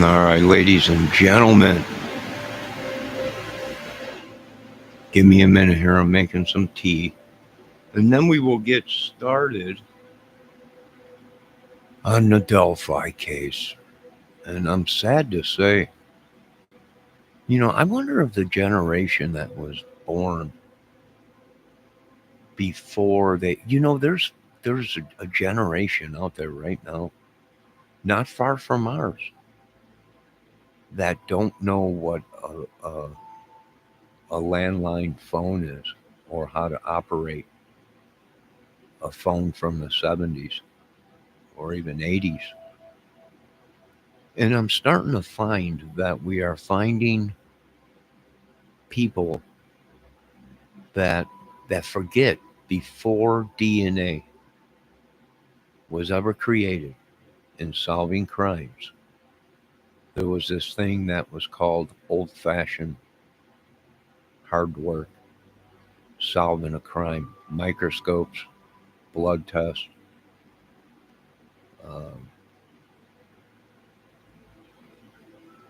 All right, ladies and gentlemen, give me a minute here. I'm making some tea. And then we will get started on the Delphi case. And I'm sad to say, I wonder if the generation that was born before there's a generation out there right now, not far from ours, that don't know what a landline phone is or how to operate a phone from the 70s or even 80s. And I'm starting to find that we are finding people that forget before DNA was ever created in solving crimes, there was this thing that was called old-fashioned hard work, solving a crime, microscopes, blood tests, um,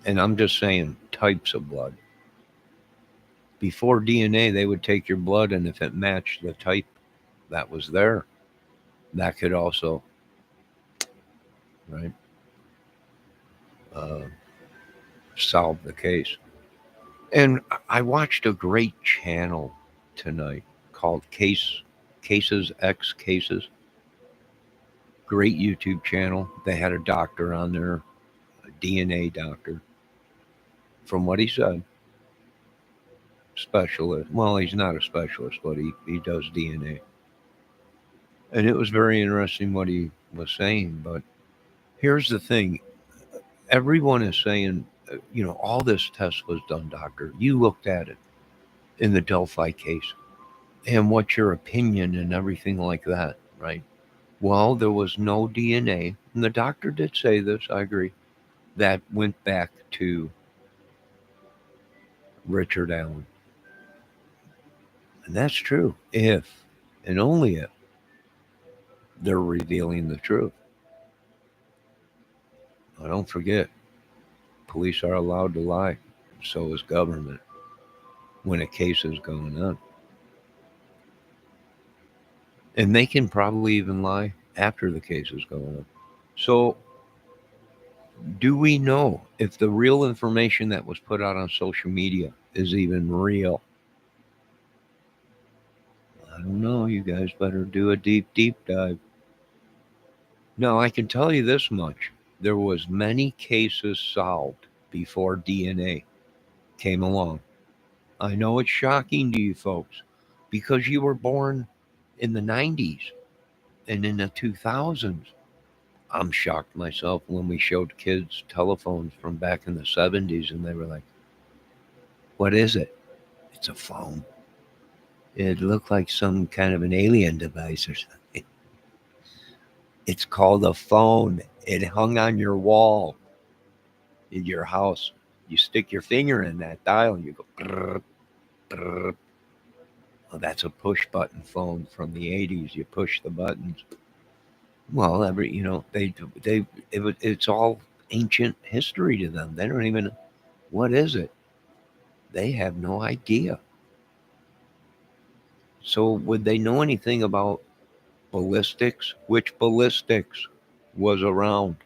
and I'm just saying types of blood. Before DNA, they would take your blood, and if it matched the type that was there, that could also, right, uh, solve the case. And I watched a great channel tonight called Cases X Cases. Great YouTube channel. They had a doctor on there, a DNA doctor. From what he said, specialist. Well, he's not a specialist, but he does DNA. And it was very interesting what he was saying. But here's the thing, everyone is saying, all this test was done, doctor. You looked at it in the Delphi case. And what's your opinion and everything like that, right? Well, there was no DNA. And the doctor did say this, I agree, that went back to Richard Allen. And that's true if and only if they're revealing the truth. Now, don't forget, police are allowed to lie. So is government when a case is going on. And they can probably even lie after the case is going on. So, do we know if the real information that was put out on social media is even real? I don't know. You guys better do a deep dive. Now, I can tell you this much. There was many cases solved before DNA came along. I know it's shocking to you folks because you were born in the 90s and in the 2000s. I'm shocked myself when we showed kids telephones from back in the 70s and they were like, "What is it?" "It's a phone." "It looked like some kind of an alien device or something." "It's called a phone. It hung on your wall in your house. You stick your finger in that dial and you go, brrr, brrr." Well, that's a push button phone from the 80s. You push the buttons. Well, it's all ancient history to them. They don't even, what is it? They have no idea. So would they know anything about ballistics? Which ballistics was around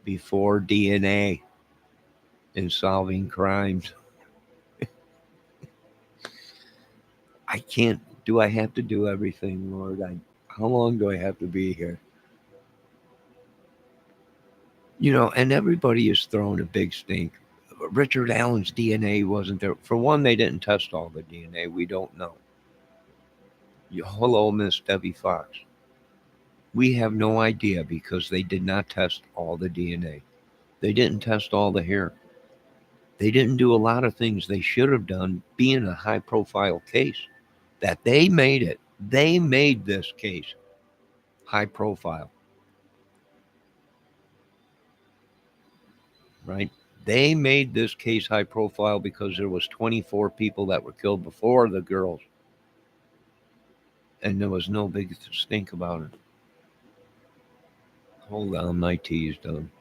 before DNA in solving crimes? I can't. Do I have to do everything, Lord? How long do I have to be here? And everybody is throwing a big stink. Richard Allen's DNA wasn't there. For one, they didn't test all the DNA. We don't know. Hello, Miss Debbie Fox. We have no idea because they did not test all the DNA. They didn't test all the hair. They didn't do a lot of things they should have done, being a high profile case. That they made it. They made this case high profile, right? They made this case high profile because there was 24 people that were killed before the girls. And there was no big stink about it. Hold on, my tea is done.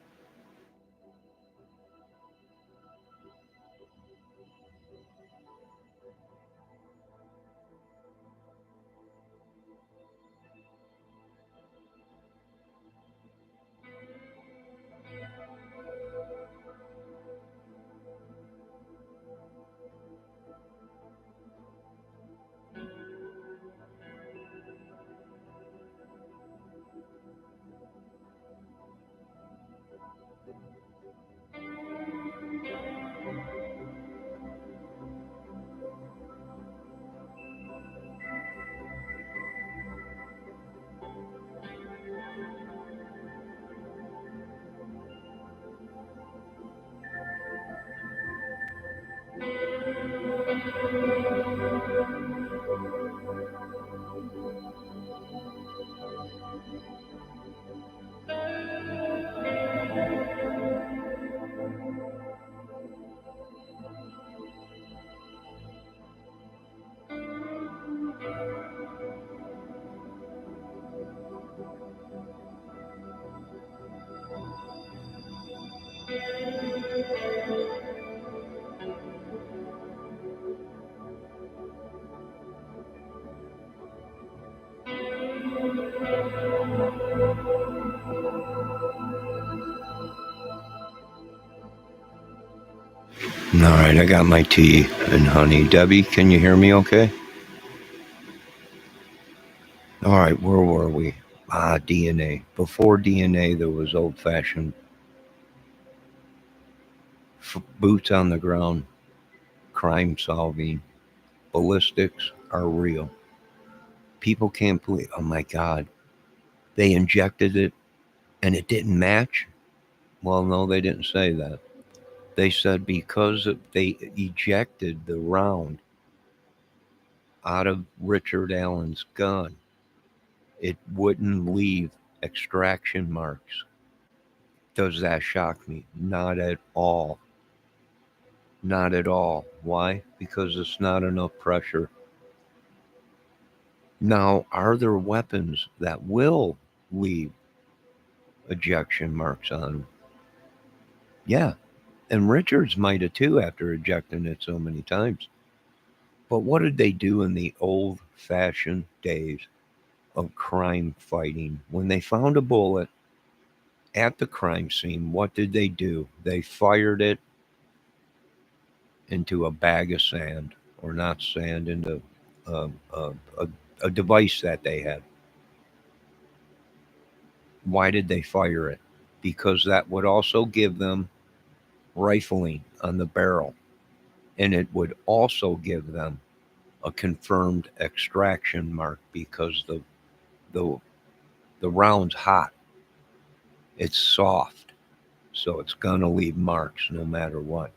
All right, I got my tea and honey. Debbie, can you hear me okay? All right, where were we? DNA. Before DNA, there was old fashioned boots on the ground, crime solving. Ballistics are real. People can't believe, oh my God, they injected it and it didn't match. Well, no, they didn't say that. They said because they ejected the round out of Richard Allen's gun, it wouldn't leave extraction marks. Does that shock me? Not at all. Not at all. Why? Because it's not enough pressure. Now, are there weapons that will leave ejection marks on them? Yeah. And Richards might have too after ejecting it so many times. But what did they do in the old fashioned days of crime fighting? When they found a bullet at the crime scene, what did they do? They fired it into a bag of sand, or not sand, into a device that they had. Why did they fire it? Because that would also give them rifling on the barrel, and it would also give them a confirmed extraction mark because the the round's hot. It's soft, so it's gonna leave marks no matter what.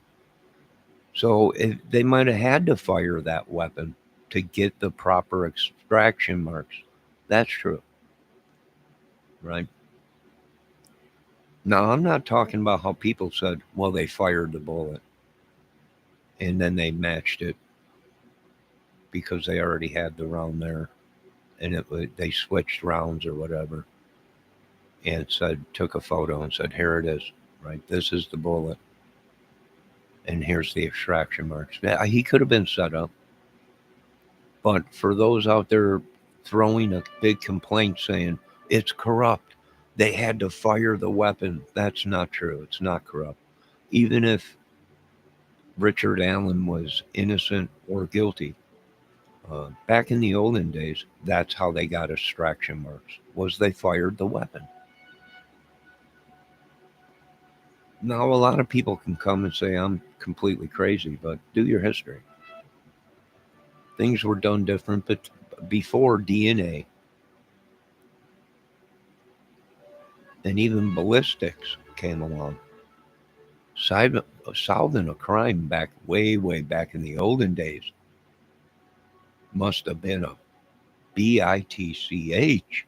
So they might have had to fire that weapon to get the proper extraction marks. That's true, right? Now, I'm not talking about how people said, well, they fired the bullet and then they matched it because they already had the round there, and they switched rounds or whatever, and said, took a photo and said, here it is, right? This is the bullet. And here's the extraction marks. Yeah, he could have been set up. But for those out there throwing a big complaint saying it's corrupt, they had to fire the weapon, that's not true. It's not corrupt. Even if Richard Allen was innocent or guilty, back in the olden days, that's how they got extraction marks, was they fired the weapon. Now, a lot of people can come and say I'm completely crazy, but do your history. Things were done different, but before DNA and even ballistics came along, solving a crime back way back in the olden days must have been a bitch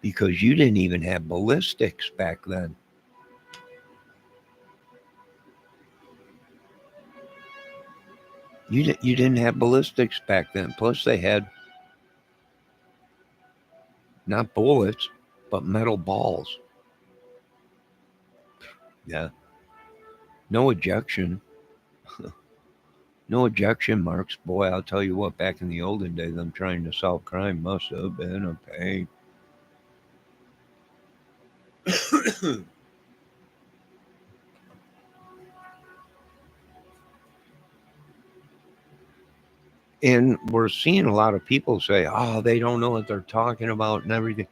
because you didn't even have ballistics back then. You didn't have ballistics back then. Plus, they had not bullets, but metal balls. Yeah. No ejection. No ejection marks. Boy, I'll tell you what, back in the olden days, them trying to solve crime must have been a pain. And we're seeing a lot of people say, oh, they don't know what they're talking about and everything.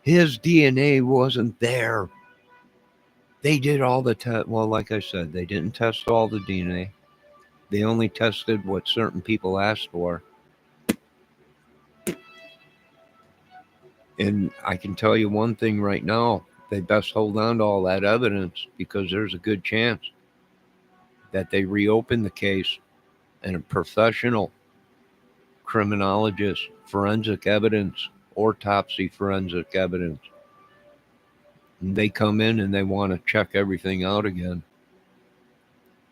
His DNA wasn't there. They did all the test. Well, like I said, they didn't test all the DNA. They only tested what certain people asked for. And I can tell you one thing right now, they best hold on to all that evidence because there's a good chance that they reopen the case and a professional criminologist, forensic evidence, autopsy forensic evidence, and they come in and they want to check everything out again.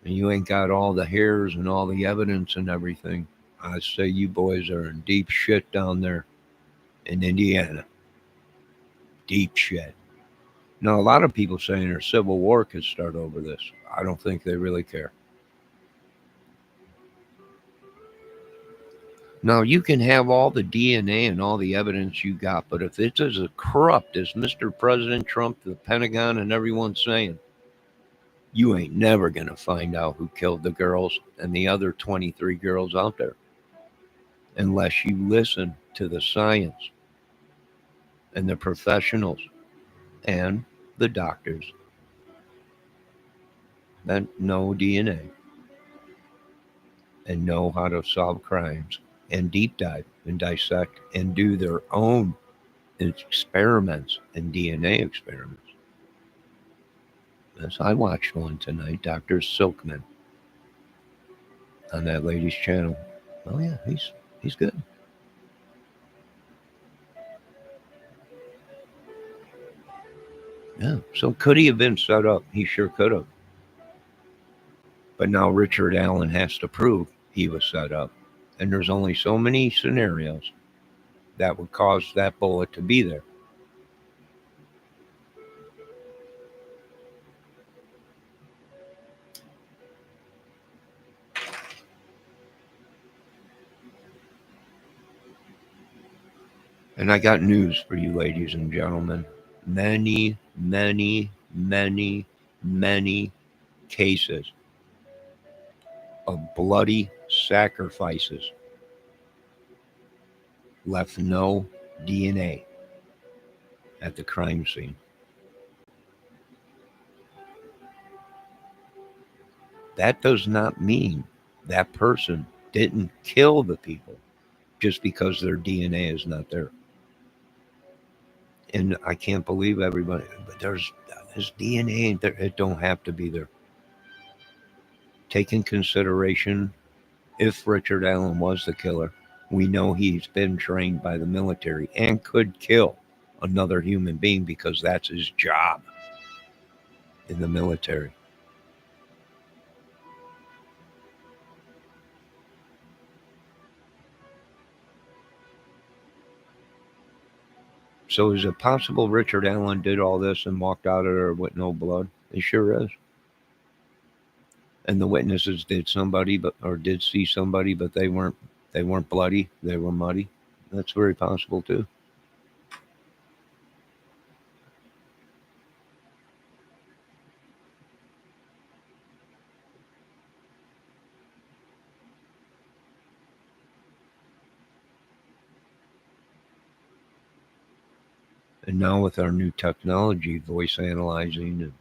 And you ain't got all the hairs and all the evidence and everything. I say you boys are in deep shit down there in Indiana. Deep shit. Now, a lot of people saying a civil war could start over this. I don't think they really care. Now, you can have all the DNA and all the evidence you got, but if it's as corrupt as Mr. President Trump, the Pentagon, and everyone's saying, you ain't never going to find out who killed the girls and the other 23 girls out there unless you listen to the science and the professionals and the doctors that know DNA and know how to solve crimes and deep dive and dissect and do their own experiments and DNA experiments. Yes, I watched one tonight, Dr. Silkman, on that lady's channel. Oh yeah, he's good. Yeah. So could he have been set up? He sure could have. But now Richard Allen has to prove he was set up. And there's only so many scenarios that would cause that bullet to be there. And I got news for you, ladies and gentlemen. Many cases of bloody sacrifices left no DNA at the crime scene. That does not mean that person didn't kill the people just because their DNA is not there. And I can't believe everybody, but there's DNA there. It don't have to be there. Take in consideration if Richard Allen was the killer, we know he's been trained by the military and could kill another human being because that's his job in the military. So is it possible Richard Allen did all this and walked out of there with no blood? It sure is. and the witnesses did see somebody, but they weren't bloody, they were muddy. That's very possible too. And now with our new technology, voice analyzing and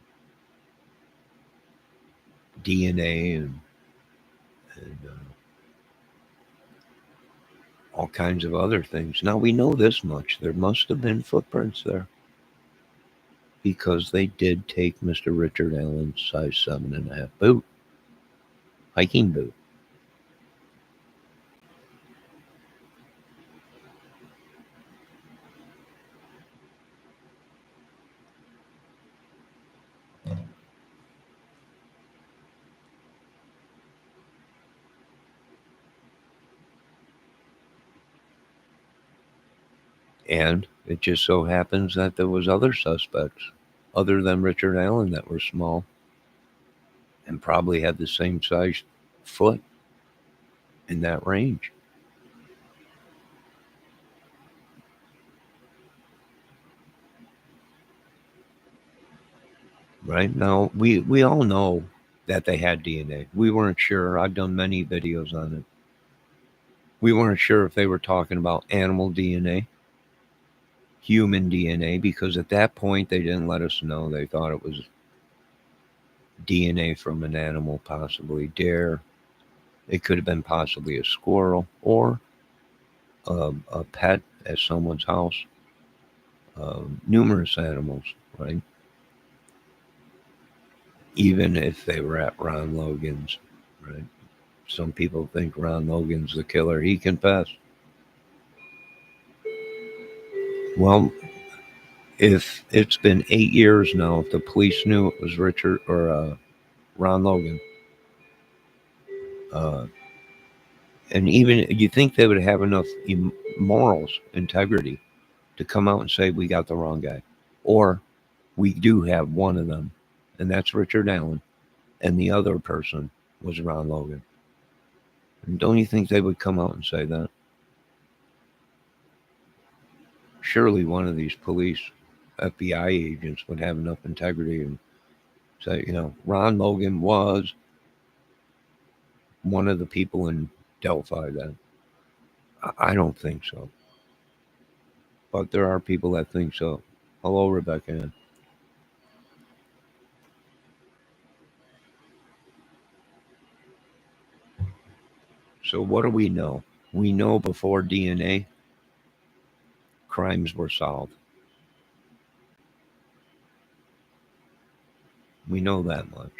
DNA and all kinds of other things. Now we know this much: there must have been footprints there because they did take Mr. Richard Allen's size 7.5 boot, hiking boot. And it just so happens that there was other suspects other than Richard Allen that were small and probably had the same size foot in that range. Right now, we all know that they had DNA. We weren't sure. I've done many videos on it. We weren't sure if they were talking about animal DNA, human DNA, because at that point they didn't let us know. They thought it was DNA from an animal, possibly deer. It could have been possibly a squirrel or a pet at someone's house. Numerous animals, right? Even if they were at Ron Logan's, right? Some people think Ron Logan's the killer. He confessed. Well, if it's been 8 years now, if the police knew it was Richard or Ron Logan, uh, and even you think they would have enough morals, integrity to come out and say we got the wrong guy, or we do have one of them, and that's Richard Allen, and the other person was Ron Logan. And don't you think they would come out and say that? Surely one of these police, FBI agents would have enough integrity and say, Ron Logan was one of the people in Delphi. That I don't think so, but there are people that think so. Hello, Rebecca. So what do we know? We know before DNA, crimes were solved. We know that much.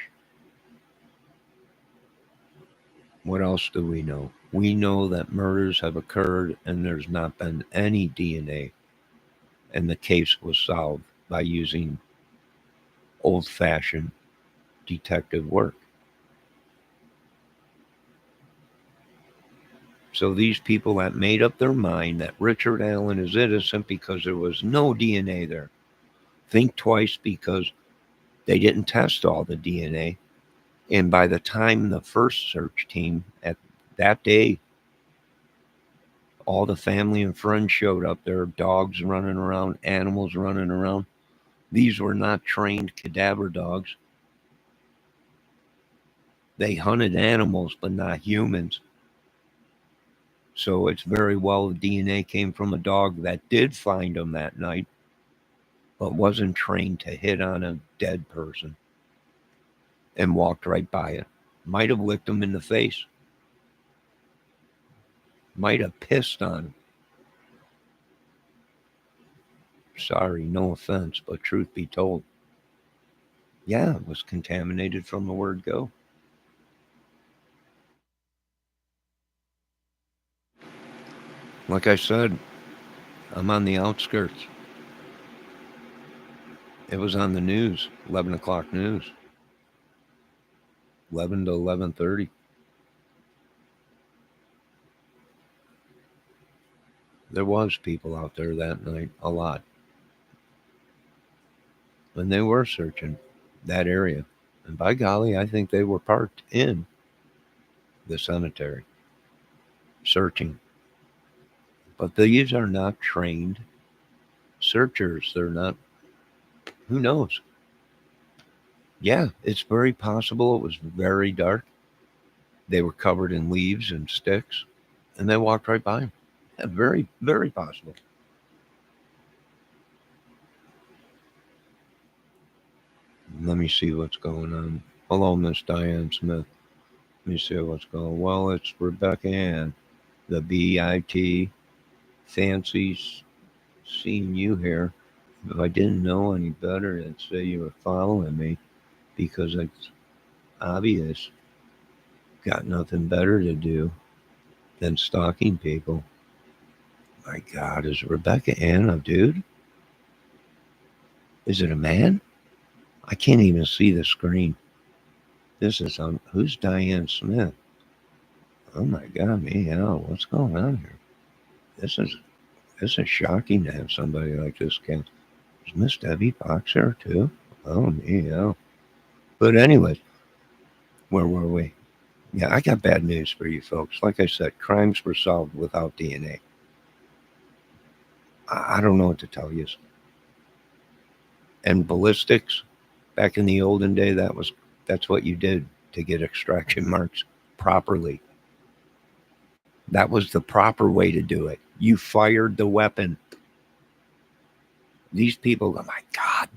What else do we know? We know that murders have occurred and there's not been any DNA, and the case was solved by using old fashioned detective work. So these people that made up their mind that Richard Allen is innocent because there was no DNA there, think twice because they didn't test all the DNA. And by the time the first search team at that day, all the family and friends showed up there, dogs running around, animals running around. These were not trained cadaver dogs. They hunted animals, but not humans. So it's very well the DNA came from a dog that did find them that night, but wasn't trained to hit on a dead person and walked right by it. Might have licked him in the face. Might have pissed on him. Sorry, no offense, but truth be told, yeah, it was contaminated from the word go. Like I said, I'm on the outskirts. It was on the news, 11 o'clock news, 11 to 11:30. There was people out there that night, a lot. And they were searching that area. And by golly, I think they were parked in the cemetery searching. But these are not trained searchers. They're not, who knows? Yeah, it's very possible it was very dark. They were covered in leaves and sticks, and they walked right by him. Yeah, very, very possible. Let me see what's going on. Hello, Miss Diane Smith. Let me see what's going on. Well, it's Rebecca Ann, the BIT. Fancies seeing you here. If I didn't know any better, I'd say you were following me because it's obvious. Got nothing better to do than stalking people. My God, is Rebecca Ann a dude? Is it a man? I can't even see the screen. This is on. Who's Diane Smith? Oh my God, me hell, what's going on here? This is this is shocking to have somebody like this. Is Miss Debbie Fox here too? Oh me hell. But anyways, where were we? Yeah, I got bad news for you folks. Like I said, crimes were solved without DNA. I don't know what to tell you. And ballistics, back in the olden day, that's what you did to get extraction marks properly. That was the proper way to do it. You fired the weapon. These people, oh my God.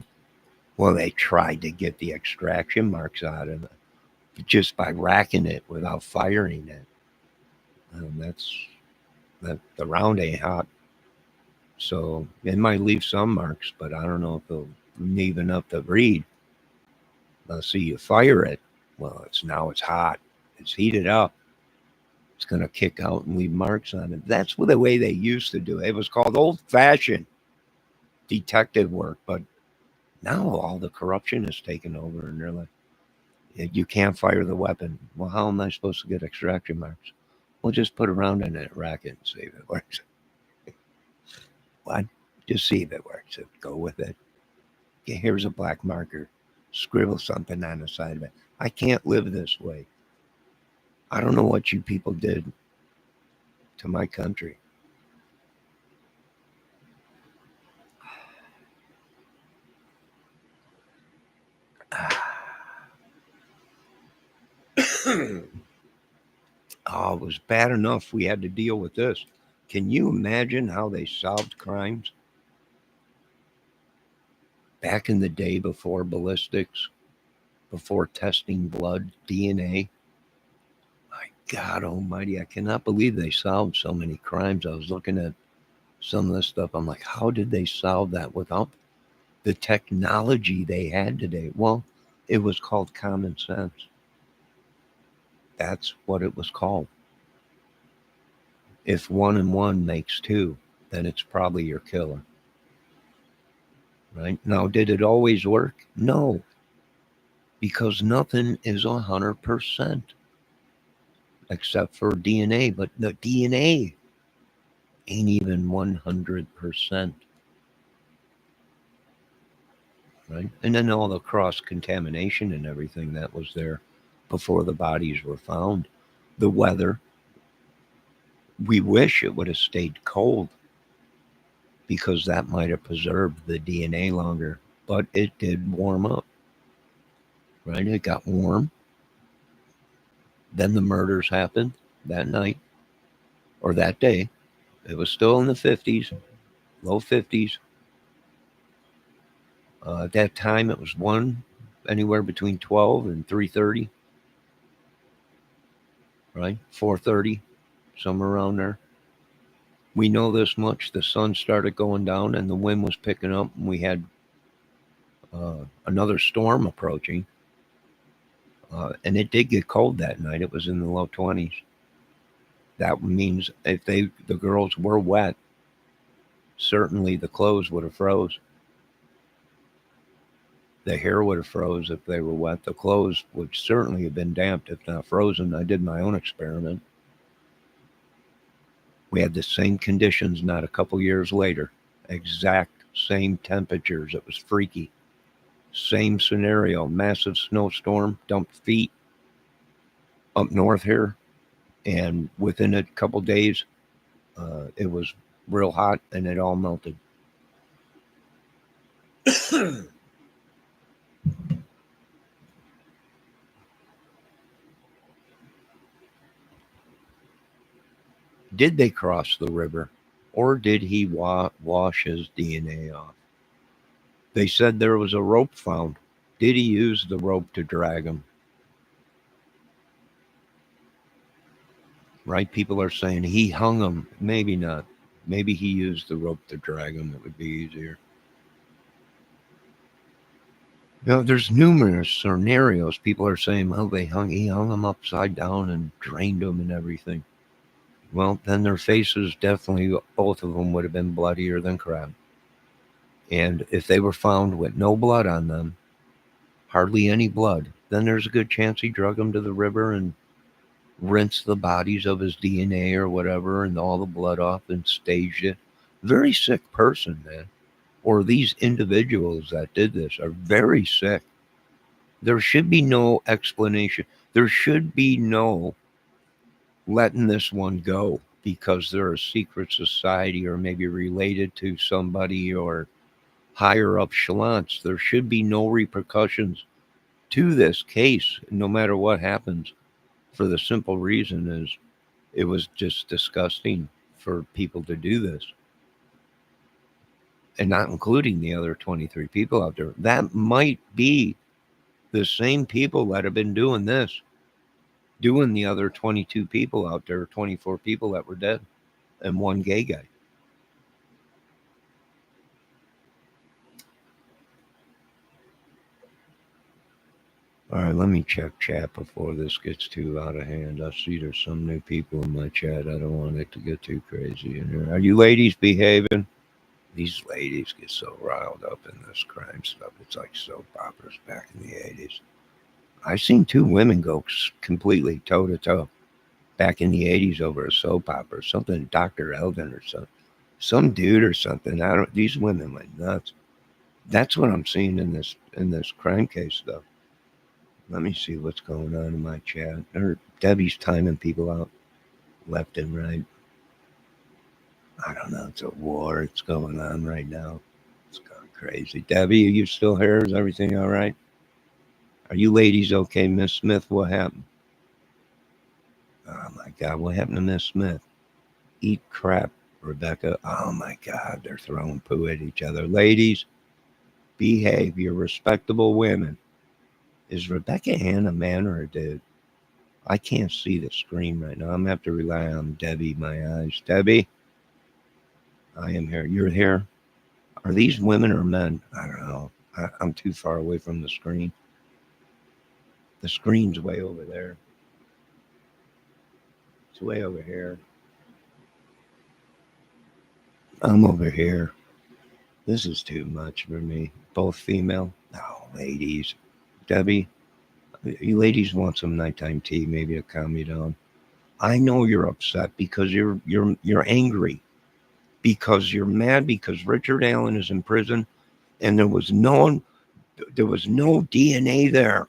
Well, they tried to get the extraction marks out of it just by racking it without firing it. And that the round ain't hot. So it might leave some marks, but I don't know if it'll leave enough to read. See, you fire it. Well, it's hot. It's heated up. It's going to kick out and leave marks on it. That's the way they used to do it. It was called old-fashioned detective work, but now all the corruption is taken over, and they're like, you can't fire the weapon. Well, how am I supposed to get extraction marks? Well, just put a round in it, rack it, and see if it works. What? Just see if it works. Go with it. Okay, here's a black marker. Scribble something on the side of it. I can't live this way. I don't know what you people did to my country. Oh, it was bad enough we had to deal with this. Can you imagine how they solved crimes back in the day before ballistics, before testing blood, DNA? My God almighty, I cannot believe they solved so many crimes. I was looking at some of this stuff. I'm like, how did they solve that without the technology they had today? Well, it was called common sense. That's what it was called. If 1 and 1 makes 2, then it's probably your killer. Right? Now, did it always work? No, because nothing is 100% except for DNA, but the DNA ain't even 100%. Right? And then all the cross contamination and everything that was there before the bodies were found. The weather, we wish it would have stayed cold because that might have preserved the DNA longer, but it did warm up. Right? It got warm. Then the murders happened that night or that day. It was still in the 50s, low 50s. At that time, it was anywhere between 12 and 3:30, right? 4:30, somewhere around there. We know this much: the sun started going down, and the wind was picking up, and we had another storm approaching. And it did get cold that night. It was in the low 20s. That means if the girls were wet, certainly the clothes would have froze. The hair would have froze if they were wet. The clothes would certainly have been damp if not frozen. I did my own experiment. We had the same conditions not a couple years later. Exact same temperatures. It was freaky. Same scenario, massive snowstorm, dumped feet up north here, and within a couple days, it was real hot and it all melted. Did they cross the river, or did he wash his DNA off? They said there was a rope found. Did he use the rope to drag him? Right? People are saying he hung him. Maybe not. Maybe he used the rope to drag him. It would be easier. There's numerous scenarios. People are saying, well, he hung him upside down and drained him and everything. Well, then their faces definitely, both of them would have been bloodier than crap. And if they were found with no blood on them, hardly any blood, then there's a good chance he drug them to the river and rinsed the bodies of his DNA or whatever and all the blood off and staged it. Very sick person, man. Or these individuals that did this are very sick. There should be no explanation. There should be no letting this one go because they're a secret society or maybe related to somebody or higher up echelons. There should be no repercussions to this case, no matter what happens, for the simple reason is it was just disgusting for people to do this. And not including the other 23 people out there. That might be the same people that have been doing this, doing the other 22 people out there, 24 people that were dead, and one gay guy. All right, let me check chat before this gets too out of hand. I see there's some new people in my chat. I don't want it to get too crazy in here. Are you ladies behaving? These ladies get so riled up in this crime stuff. It's like soap operas back in the 80s. I've seen two women go completely toe to toe back in the 80s over a soap opera, something Dr. Eldon or something, some dude or something. These women went nuts. That's what I'm seeing in this crime case though. Let me see what's going on in my chat. Debbie's timing people out left and right. I don't know. It's a war. It's going on right now. It's going crazy. Debbie, are you still here? Is everything all right? Are you ladies okay? Miss Smith, what happened? Oh my God, what happened to Miss Smith? Eat crap, Rebecca. Oh my God, they're throwing poo at each other. Ladies, behave. You're respectable women. Is Rebecca Ann a man or a dude? I can't see the screen right now. I'm going to have to rely on Debbie, my eyes. Debbie, I am here. You're here. Are these women or men? I don't know. I'm too far away from the screen. The screen's way over there. It's way over here. I'm over here. This is too much for me. Both female. No, ladies. Debbie, you ladies want some nighttime tea, maybe to calm you down. I know you're upset because you're angry. Because you're mad because Richard Allen is in prison and there was no DNA there.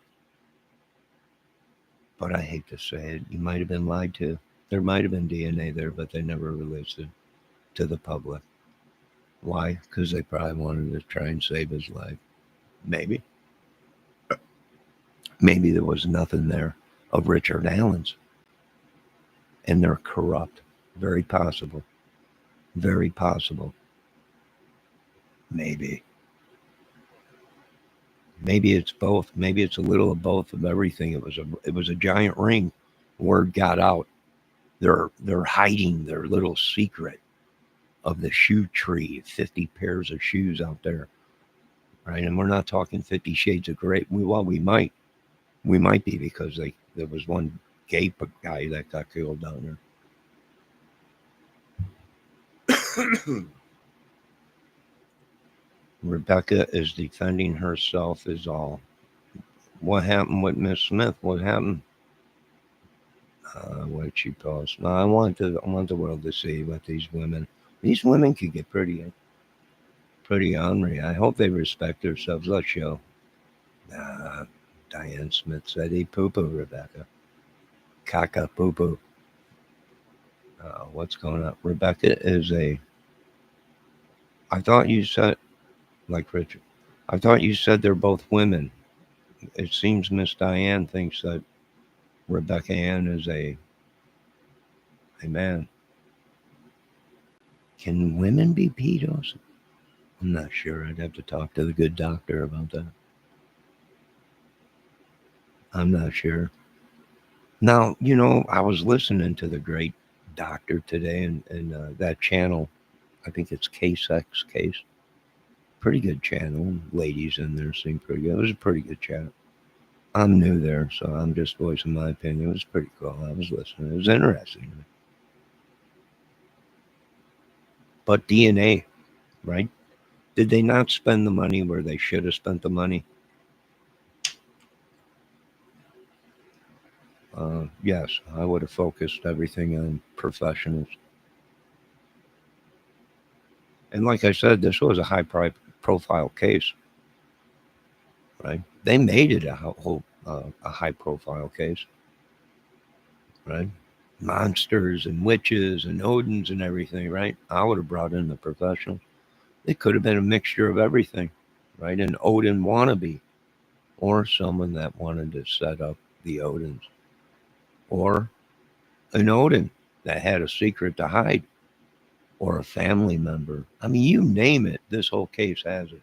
But I hate to say it, you might have been lied to. There might have been DNA there, but they never released it to the public. Why? Because they probably wanted to try and save his life. Maybe. Maybe there was nothing there of Richard Allen's. And they're corrupt. Very possible. Very possible. Maybe. Maybe it's both. Maybe it's a little of both of everything. It was a giant ring. Word got out. They're hiding their little secret of the shoe tree, 50 pairs of shoes out there. Right? And we're not talking 50 shades of gray. We might. We might be because there was one gay guy that got killed down there. Rebecca is defending herself is all. What happened with Miss Smith? What happened? What did she post? No, I want the world to see what these women could get pretty ornery. I hope they respect themselves. Let's show. Diane Smith said he poo-poo, Rebecca. Caca poo-poo. What's going on? Rebecca is I thought you said, like Richard, I thought you said they're both women. It seems Miss Diane thinks that Rebecca Ann is a man. Can women be pedos? I'm not sure. I'd have to talk to the good doctor about that. I'm not sure. Now, I was listening to the great doctor today and that channel. I think it's Case X Case. Pretty good channel. Ladies in there seem pretty good. It was a pretty good chat. I'm new there, so I'm just voicing my opinion. It was pretty cool. I was listening. It was interesting. But DNA, right? Did they not spend the money where they should have spent the money? Yes, I would have focused everything on professionals. And like I said, this was a high-profile case, right? They made it a high-profile case, right? Monsters and witches and Odins and everything, right? I would have brought in the professionals. It could have been a mixture of everything, right? An Odin wannabe, or someone that wanted to set up the Odins, or an Odin that had a secret to hide, or a family member. I mean, you name it, this whole case has it.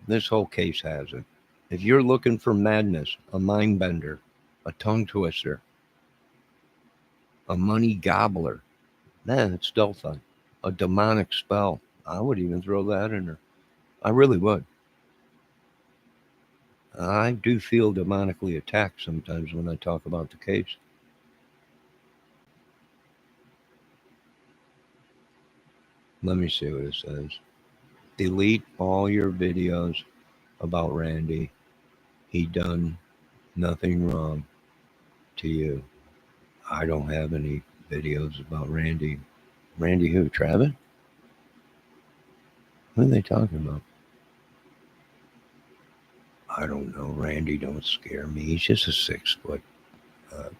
This whole case has it. If you're looking for madness, a mind bender, a tongue twister, a money gobbler, man, it's Delphi. A demonic spell. I would even throw that in there. I really would. I do feel demonically attacked sometimes when I talk about the case. Let me see what it says. Delete all your videos about Randy. He done nothing wrong to you. I don't have any videos about Randy. Randy who? Travis? Who are they talking about? I don't know. Randy don't scare me. He's just a 6 foot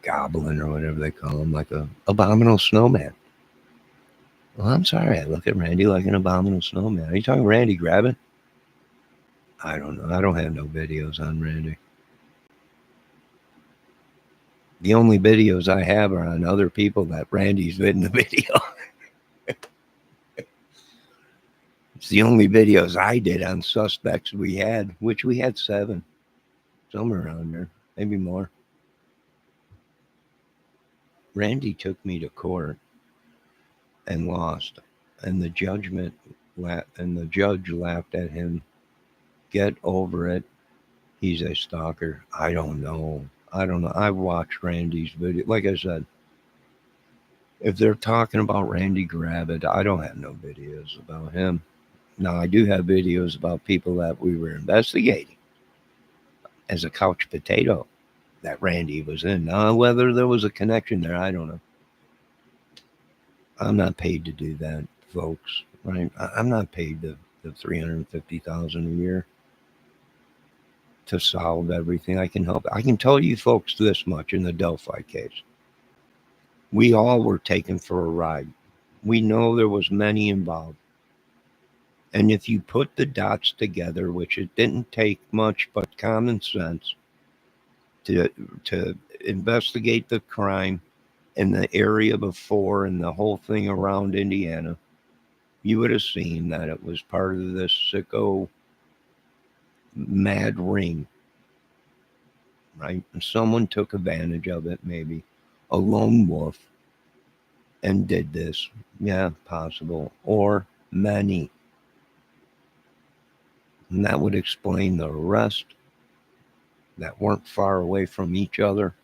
goblin or whatever they call him, like a abominable snowman. Well, I'm sorry. I look at Randy like an abominable snowman. Are you talking Randy Grabbin? I don't know. I don't have no videos on Randy. The only videos I have are on other people that Randy's in the video. It's the only videos I did on suspects we had, which we had 7, somewhere around there, maybe more. Randy took me to court and lost, and the judge laughed at him. Get over it. He's a stalker. I don't know. I've watched Randy's video. Like I said, if they're talking about Randy Gravitt, I don't have no videos about him. Now, I do have videos about people that we were investigating as a couch potato that Randy was in. Now, whether there was a connection there, I don't know. I'm not paid to do that, folks. Right? I'm not paid the $350,000 a year to solve everything. I can help. I can tell you folks this much in the Delphi case. We all were taken for a ride. We know there was many involved. And if you put the dots together, which it didn't take much but common sense to investigate the crime in the area before and the whole thing around Indiana, you would have seen that it was part of this sicko mad ring, right? And someone took advantage of it, maybe a lone wolf, and did this. Yeah, possible. Or many. And that would explain the rest that weren't far away from each other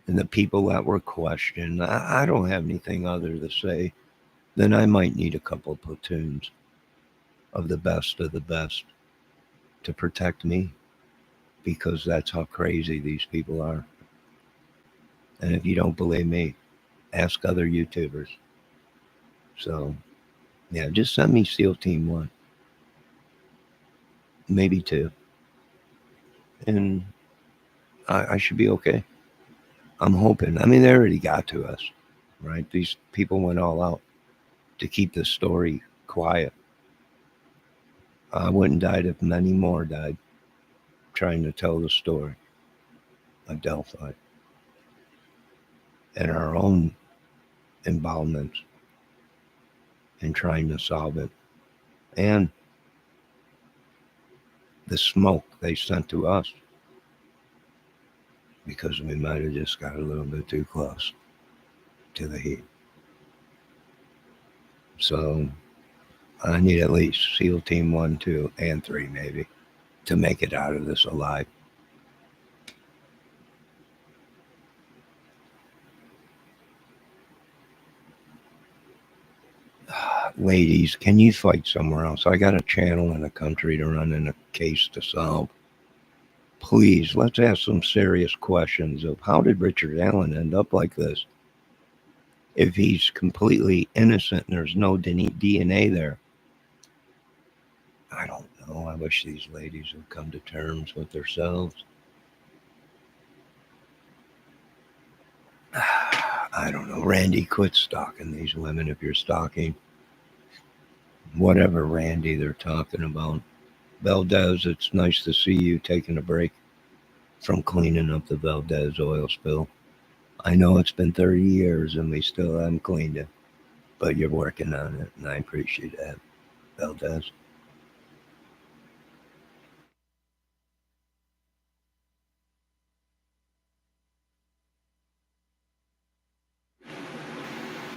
and the people that were questioned. I don't have anything other to say than I might need a couple platoons of the best to protect me, because that's how crazy these people are. And if you don't believe me, Ask other YouTubers. So, yeah, just send me SEAL Team 1. Maybe 2. And I should be okay. I'm hoping. I mean, they already got to us, right? These people went all out to keep the story quiet. I wouldn't died if many more died trying to tell the story of Delphi and our own involvement in trying to solve it. And the smoke they sent to us because we might have just got a little bit too close to the heat. So I need at least SEAL Team 1, 2, and 3 maybe to make it out of this alive. Ladies, can you fight somewhere else? I got a channel in a country to run and a case to solve. Please, let's ask some serious questions of how did Richard Allen end up like this? If he's completely innocent and there's no DNA there, I don't know. I wish these ladies would come to terms with themselves. I don't know. Randy, quit stalking these women if you're stalking. Whatever Randy they're talking about. Valdez, it's nice to see you taking a break from cleaning up the Valdez oil spill. I know it's been 30 years and we still haven't cleaned it, but you're working on it, and I appreciate that, Valdez.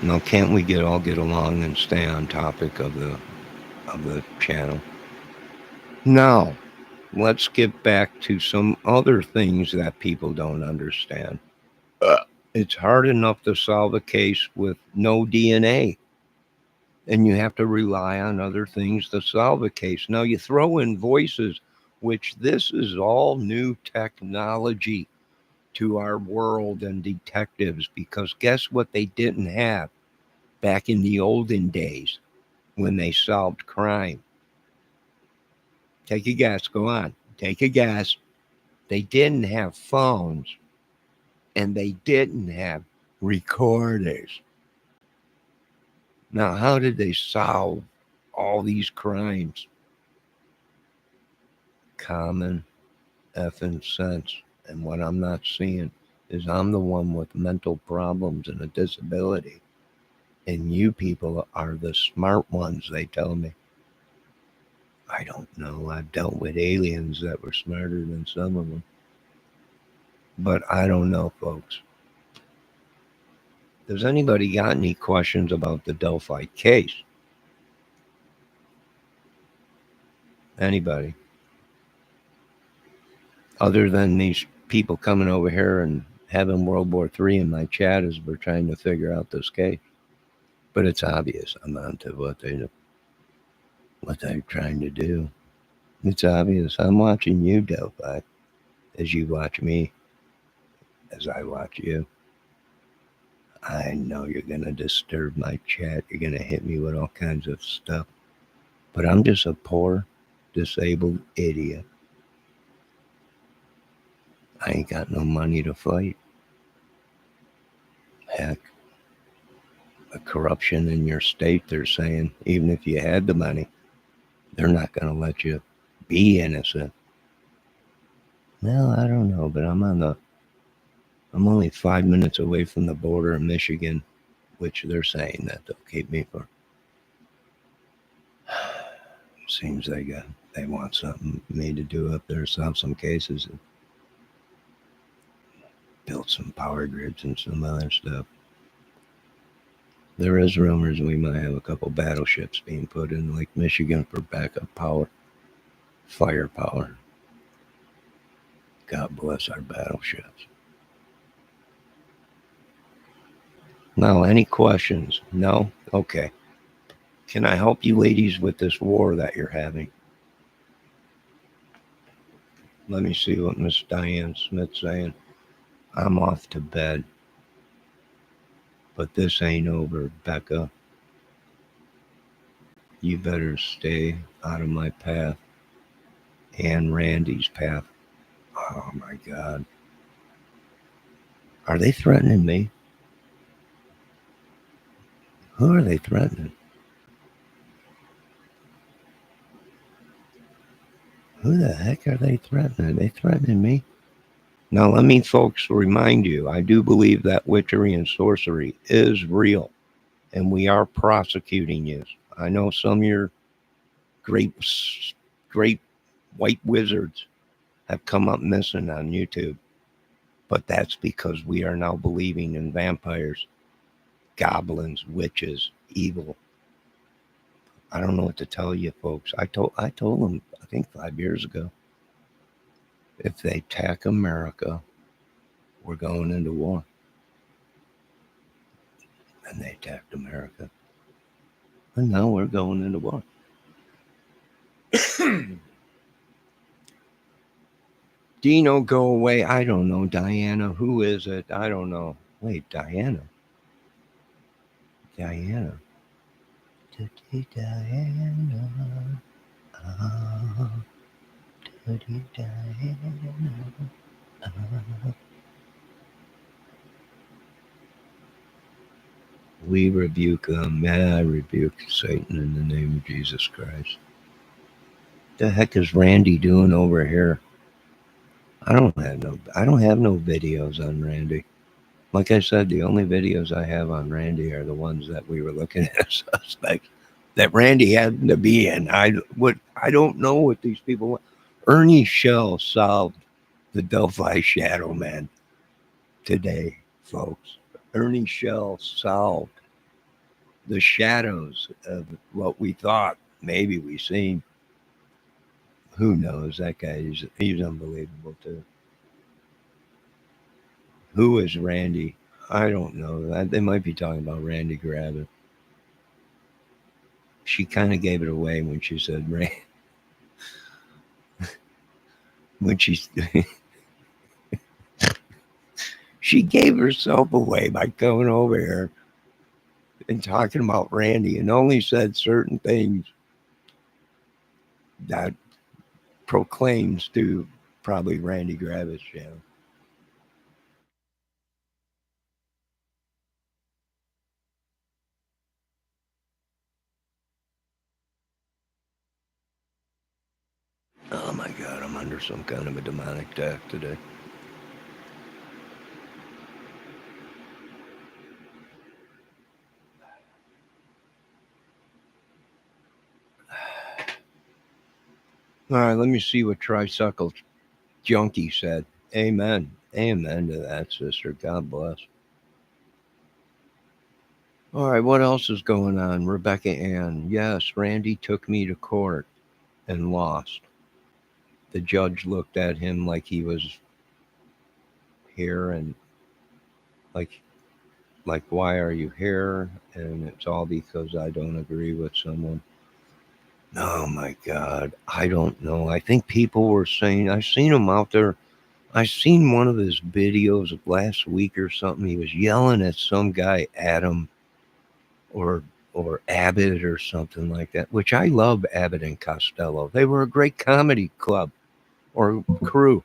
Now, can't we all get along and stay on topic of the channel? Now, let's get back to some other things that people don't understand. It's hard enough to solve a case with no DNA, and you have to rely on other things to solve a case. Now, you throw in voices, which this is all new technology to our world and detectives, because guess what they didn't have back in the olden days when they solved crime? Take a guess. Go on. Take a guess. They didn't have phones and they didn't have recorders. Now, how did they solve all these crimes? Common effing sense. And what I'm not seeing is I'm the one with mental problems and a disability. And you people are the smart ones, they tell me. I don't know. I've dealt with aliens that were smarter than some of them. But I don't know, folks. Does anybody got any questions about the Delphi case? Anybody? Other than these people coming over here and having World War III in my chat as we're trying to figure out this case. But it's obvious I'm onto what they're trying to do. It's obvious. I'm watching you, Delphi, as you watch me, as I watch you. I know you're going to disturb my chat. You're going to hit me with all kinds of stuff. But I'm just a poor, disabled idiot. I ain't got no money to fight. Heck, the corruption in your state, they're saying, even if you had the money, they're not going to let you be innocent. Well, I don't know, but I'm only 5 minutes away from the border of Michigan, which they're saying that they'll keep me for. Seems they want something me to do up there, solve some cases and build some power grids and some other stuff. There is rumors we might have a couple battleships being put in Lake Michigan for backup power, firepower. God bless our battleships. Now, any questions? No? Okay. Can I help you ladies with this war that you're having? Let me see what Miss Diane Smith's saying. I'm off to bed. But this ain't over, Becca. You better stay out of my path and Randy's path. Oh my God. Are they threatening me? Who are they threatening? Who the heck are they threatening? Are they threatening me? Now, let me, folks, remind you, I do believe that witchery and sorcery is real, and we are prosecuting you. I know some of your great, great white wizards have come up missing on YouTube, but that's because we are now believing in vampires, goblins, witches, evil. I don't know what to tell you, folks. I told them, I think 5 years ago, if they attack America, we're going into war. And they attacked America. And now we're going into war. Dino, go away. I don't know. Diana, who is it? I don't know. Wait, Diana. Diana. Diana. Diana. We rebuke them. I rebuke Satan in the name of Jesus Christ. The heck is Randy doing over here? I don't have no videos on Randy. Like I said, the only videos I have on Randy are the ones that we were looking at suspects that Randy happened to be in. I don't know what these people want. Ernie Shell solved the Delphi Shadow Man today, folks. Ernie Shell solved the shadows of what we thought maybe we seen. Who knows? That guy, he's unbelievable too. Who is Randy? I don't know. They might be talking about Randy Gravett. She kind of gave it away when she said Randy. When she gave herself away by coming over here and talking about Randy and only said certain things that proclaims to probably Randy Gravett's channel. Oh my God, I'm under some kind of a demonic attack today. All right, let me see what Tricycle Junkie said. Amen. Amen to that, sister. God bless. All right, what else is going on? Rebecca Ann. Yes, Randy took me to court and lost. The judge looked at him like he was here and like why are you here? And it's all because I don't agree with someone. Oh my God, I don't know. I think people were saying, I've seen him out there. I seen one of his videos last week or something. He was yelling at some guy, Adam or Abbott or something like that, which I love Abbott and Costello. They were a great comedy club or crew.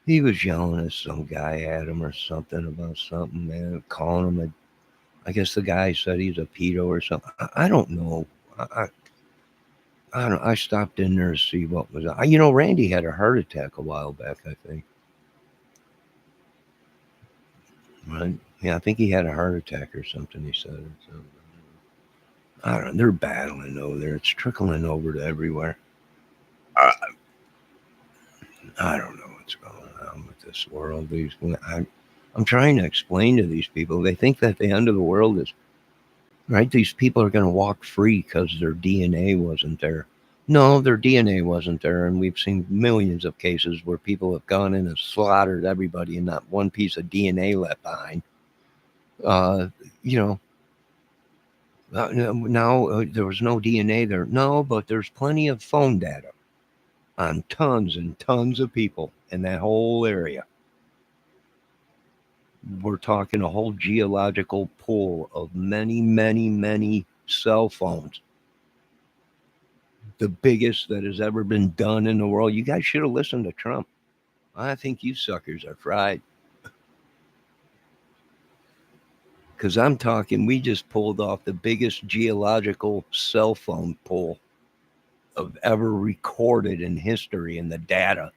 He was yelling at some guy, Adam, or something about something, man, calling him I guess the guy said he's a pedo or something. I don't know. I stopped in there to see what was. Randy had a heart attack a while back, I think. Right? Yeah, I think he had a heart attack or something. He said. So, I don't know. They're battling over there. It's trickling over to everywhere. I don't know what's going on with this world. I'm trying to explain to these people. They think that the end of the world is right. These people are going to walk free because their DNA wasn't there. No, their DNA wasn't there, and we've seen millions of cases where people have gone in and slaughtered everybody, and not one piece of DNA left behind. Now there was no DNA there. No, but there's plenty of phone data on tons and tons of people in that whole area. We're talking a whole geological pool of many, many, many cell phones. The biggest that has ever been done in the world. You guys should have listened to Trump. I think you suckers are fried. Because I'm talking, we just pulled off the biggest geological cell phone pull of ever recorded in history in the data.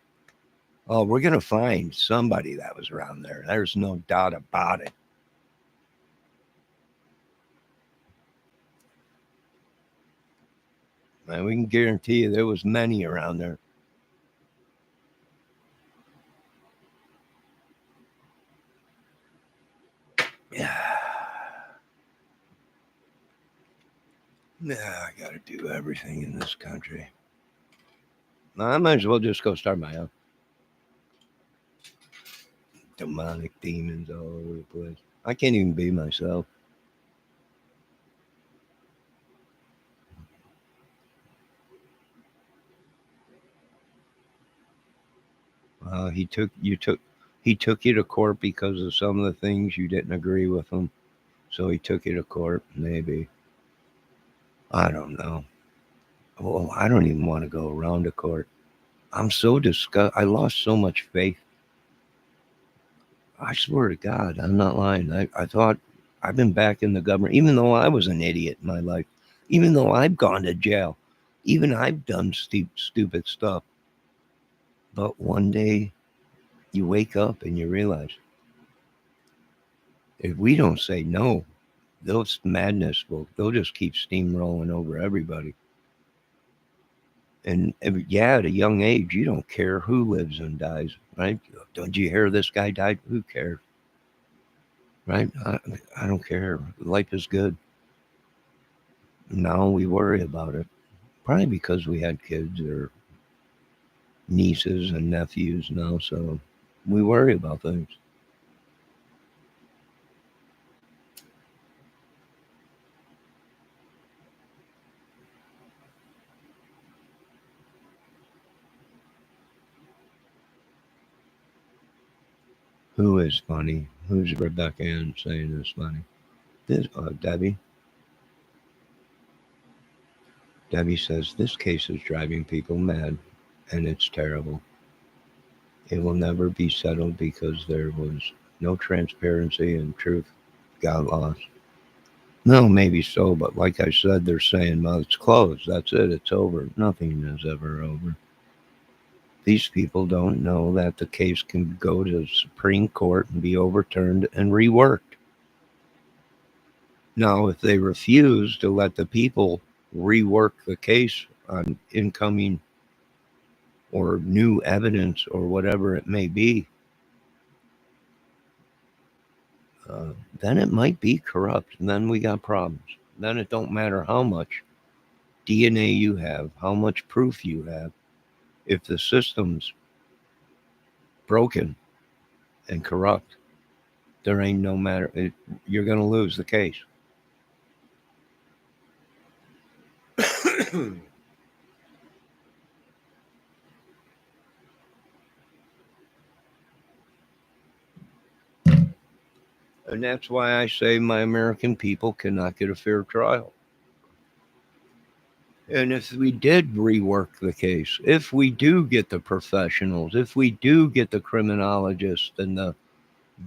Oh, we're going to find somebody that was around there. There's no doubt about it. Man, we can guarantee you there was many around there. Yeah. Nah, I got to do everything in this country. I might as well just go start my own. Demonic demons all over the place. I can't even be myself. He took you to court because of some of the things you didn't agree with him. So he took you to court, maybe. I don't know. Well, I don't even want to go around to court. I'm so disgusted. I lost so much faith. I swear to God, I'm not lying. I thought I've been back in the government, even though I was an idiot in my life, even though I've gone to jail, even I've done stupid stuff. But one day you wake up and you realize if we don't say no, those madness they'll just keep steamrolling over everybody. And yeah, at a young age, you don't care who lives and dies, right? Don't you hear this guy died? Who cares, right? I don't care. Life is good. Now we worry about it, probably because we had kids or nieces and nephews now, so we worry about things. Who is funny? Who's Rebecca Ann saying is funny? This Debbie. Debbie says this case is driving people mad, and it's terrible. It will never be settled because there was no transparency and truth got lost. No, maybe so, but like I said, they're saying, well, it's closed. That's it. It's over. Nothing is ever over. These people don't know that the case can go to the Supreme Court and be overturned and reworked. Now, if they refuse to let the people rework the case on incoming or new evidence or whatever it may be, then it might be corrupt. And then we got problems. Then it don't matter how much DNA you have, how much proof you have. If the system's broken and corrupt, there ain't no matter. You're going to lose the case. And that's why I say my American people cannot get a fair trial. And if we did rework the case, if we do get the professionals, if we do get the criminologists and the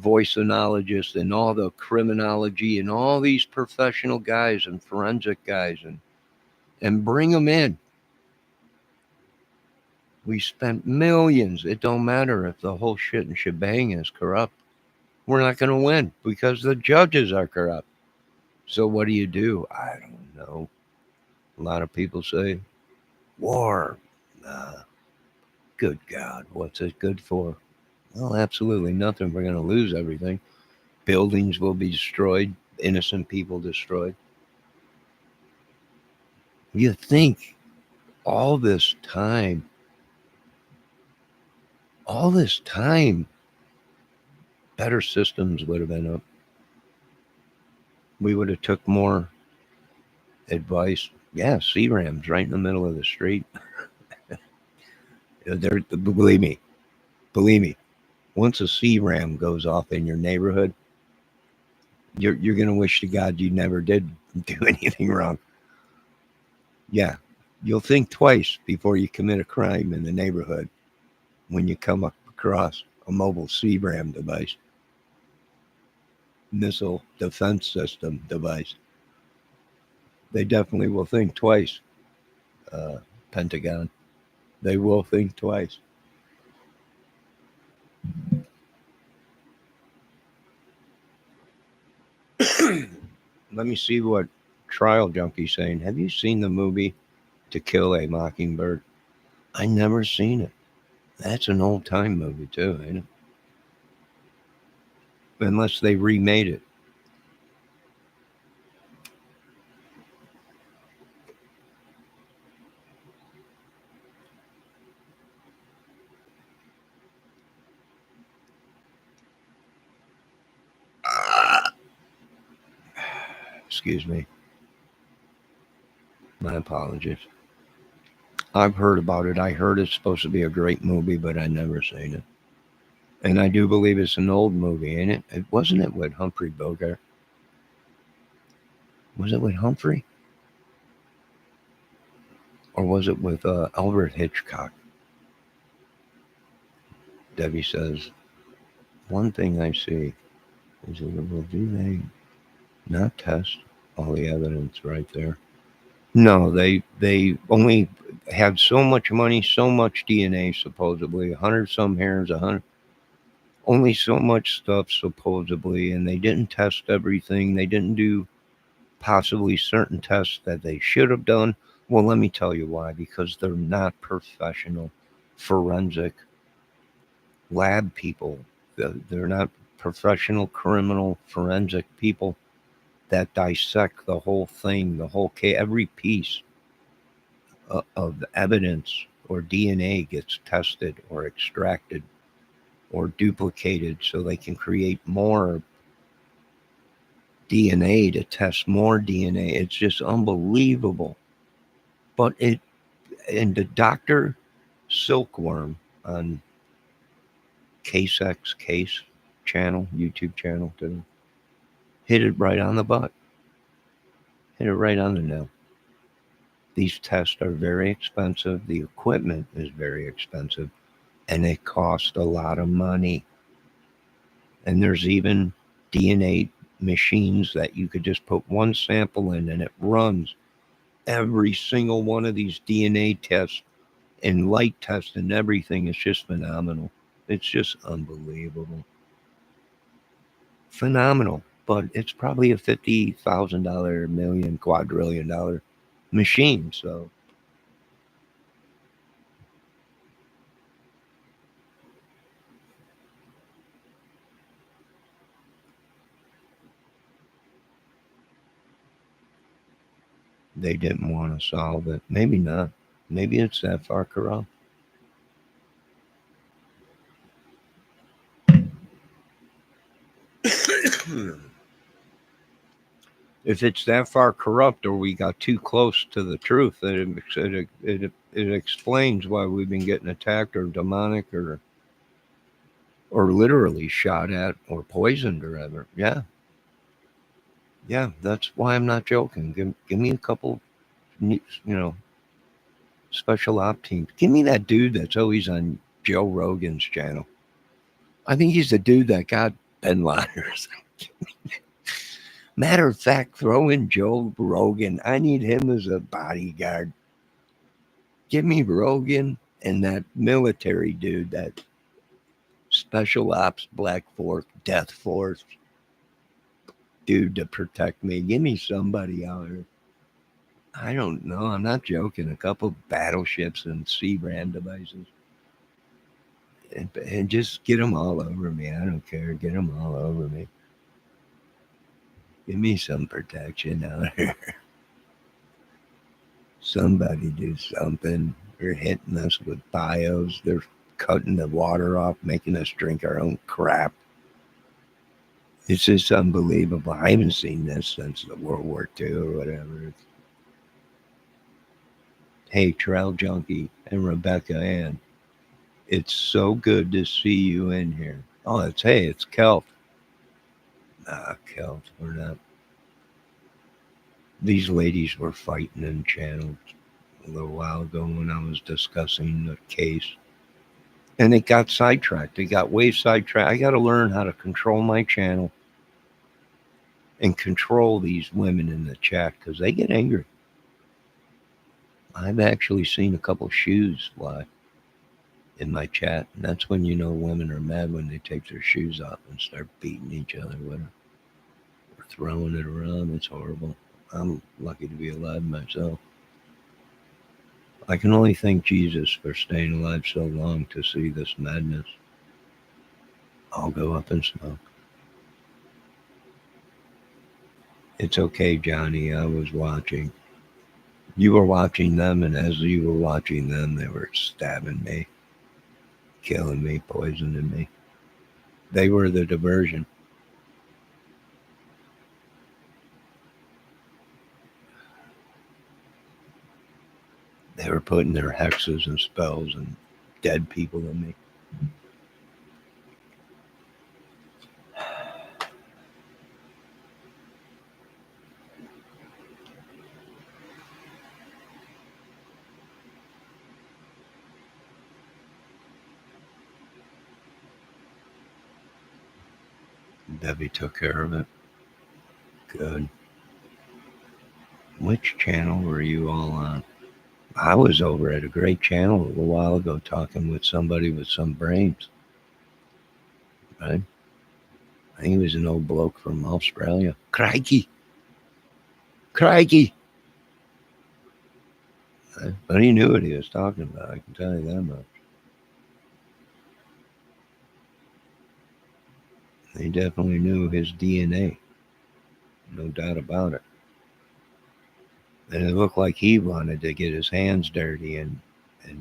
voiceonologists and all the criminology and all these professional guys and forensic guys and bring them in. We spent millions. It don't matter if the whole shit and shebang is corrupt. We're not going to win because the judges are corrupt. So what do? I don't know. A lot of people say war. Good God, what's it good for? Well, absolutely nothing. We're going to lose everything. Buildings will be destroyed, innocent people destroyed. You think all this time, better systems would have been up. We would have took more advice. Yeah, C-Rams right in the middle of the street. Believe me, Once a CRAM goes off in your neighborhood, you're going to wish to God you never did do anything wrong. Yeah, you'll think twice before you commit a crime in the neighborhood when you come across a mobile CRAM device, missile defense system device. They definitely will think twice, Pentagon. They will think twice. Let me see what Trial Junkie's saying. Have you seen the movie To Kill a Mockingbird? I never seen it. That's an old time movie too, ain't it? Unless they remade it. Excuse me. My apologies. I've heard about it. I heard it's supposed to be a great movie, but I never seen it. And I do believe it's an old movie, ain't it? It wasn't it with Humphrey Bogart? Was it with Humphrey? Or was it with Alfred Hitchcock? Debbie says, one thing I see is that, well, do they not test all the evidence right there? No, they only had so much money, so much DNA, supposedly 100 some hairs, 100, only so much stuff supposedly, and they didn't test everything. They didn't do possibly certain tests that they should have done. Well, let me tell you why. Because they're not professional forensic lab people. They're not professional criminal forensic people that dissect the whole thing, the whole case, every piece of evidence or DNA gets tested or extracted or duplicated so they can create more DNA to test more DNA. It's just unbelievable. But it, and the Dr. Silkworm on Case X Case channel, YouTube channel, hit it right on the butt. Hit it right on the nail. These tests are very expensive. The equipment is very expensive. And it costs a lot of money. And there's even DNA machines that you could just put one sample in and it runs every single one of these DNA tests and light tests and everything. It's just phenomenal. It's just unbelievable. Phenomenal. But it's probably a $50,000 million, quadrillion dollar machine. So they didn't want to solve it. Maybe not. Maybe it's that far corrupt. If it's that far corrupt or we got too close to the truth, then it explains why we've been getting attacked or demonic or literally shot at or poisoned or ever. Yeah. Yeah. That's why I'm not joking. Give me a couple, special op teams. Give me that dude that's always on Joe Rogan's channel. I think he's the dude that got Bin Laden. Matter of fact, throw in Joe Rogan. I need him as a bodyguard. Give me Rogan and that military dude, that special ops Black Force, Death Force dude to protect me. Give me somebody out here. I don't know. I'm not joking. A couple battleships and CRAM devices. And just get them all over me. I don't care. Get them all over me. Give me some protection out here. Somebody do something. They're hitting us with bios. They're cutting the water off, making us drink our own crap. It's just unbelievable. I haven't seen this since the World War II or whatever. Hey, Trail Junkie and Rebecca Ann. It's so good to see you in here. Oh, it's Kelt. Nah, Kelt, we're not. These ladies were fighting in channel a little while ago when I was discussing the case. And it got sidetracked. It got way sidetracked. I got to learn how to control my channel and control these women in the chat because they get angry. I've actually seen a couple shoes fly in my chat, and that's when you know women are mad when they take their shoes off and start beating each other with it or throwing it around. It's horrible. I'm lucky to be alive myself. I can only thank Jesus for staying alive so long to see this madness. I'll go up in smoke. It's okay, Johnny. I was watching. You were watching them, and as you were watching them, they were stabbing me, killing me, poisoning me. They were the diversion. They were putting their hexes and spells and dead people in me. Debbie took care of it. Good. Which channel were you all on? I was over at a great channel a little while ago talking with somebody with some brains. Right? I think he was an old bloke from Australia. Crikey! Crikey! But he knew what he was talking about, I can tell you that much. He definitely knew his DNA. No doubt about it. And it looked like he wanted to get his hands dirty and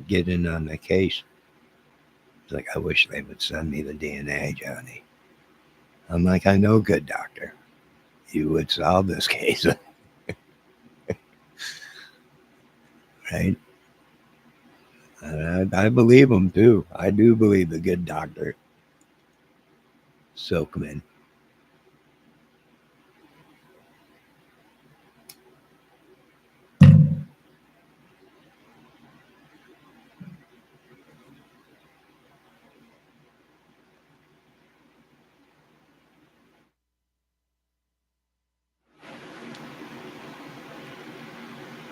get in on the case. It's like, I wish they would send me the DNA, Johnny. I'm like, I know, good doctor. You would solve this case. Right? I believe him, too. I do believe the good doctor. Silkman.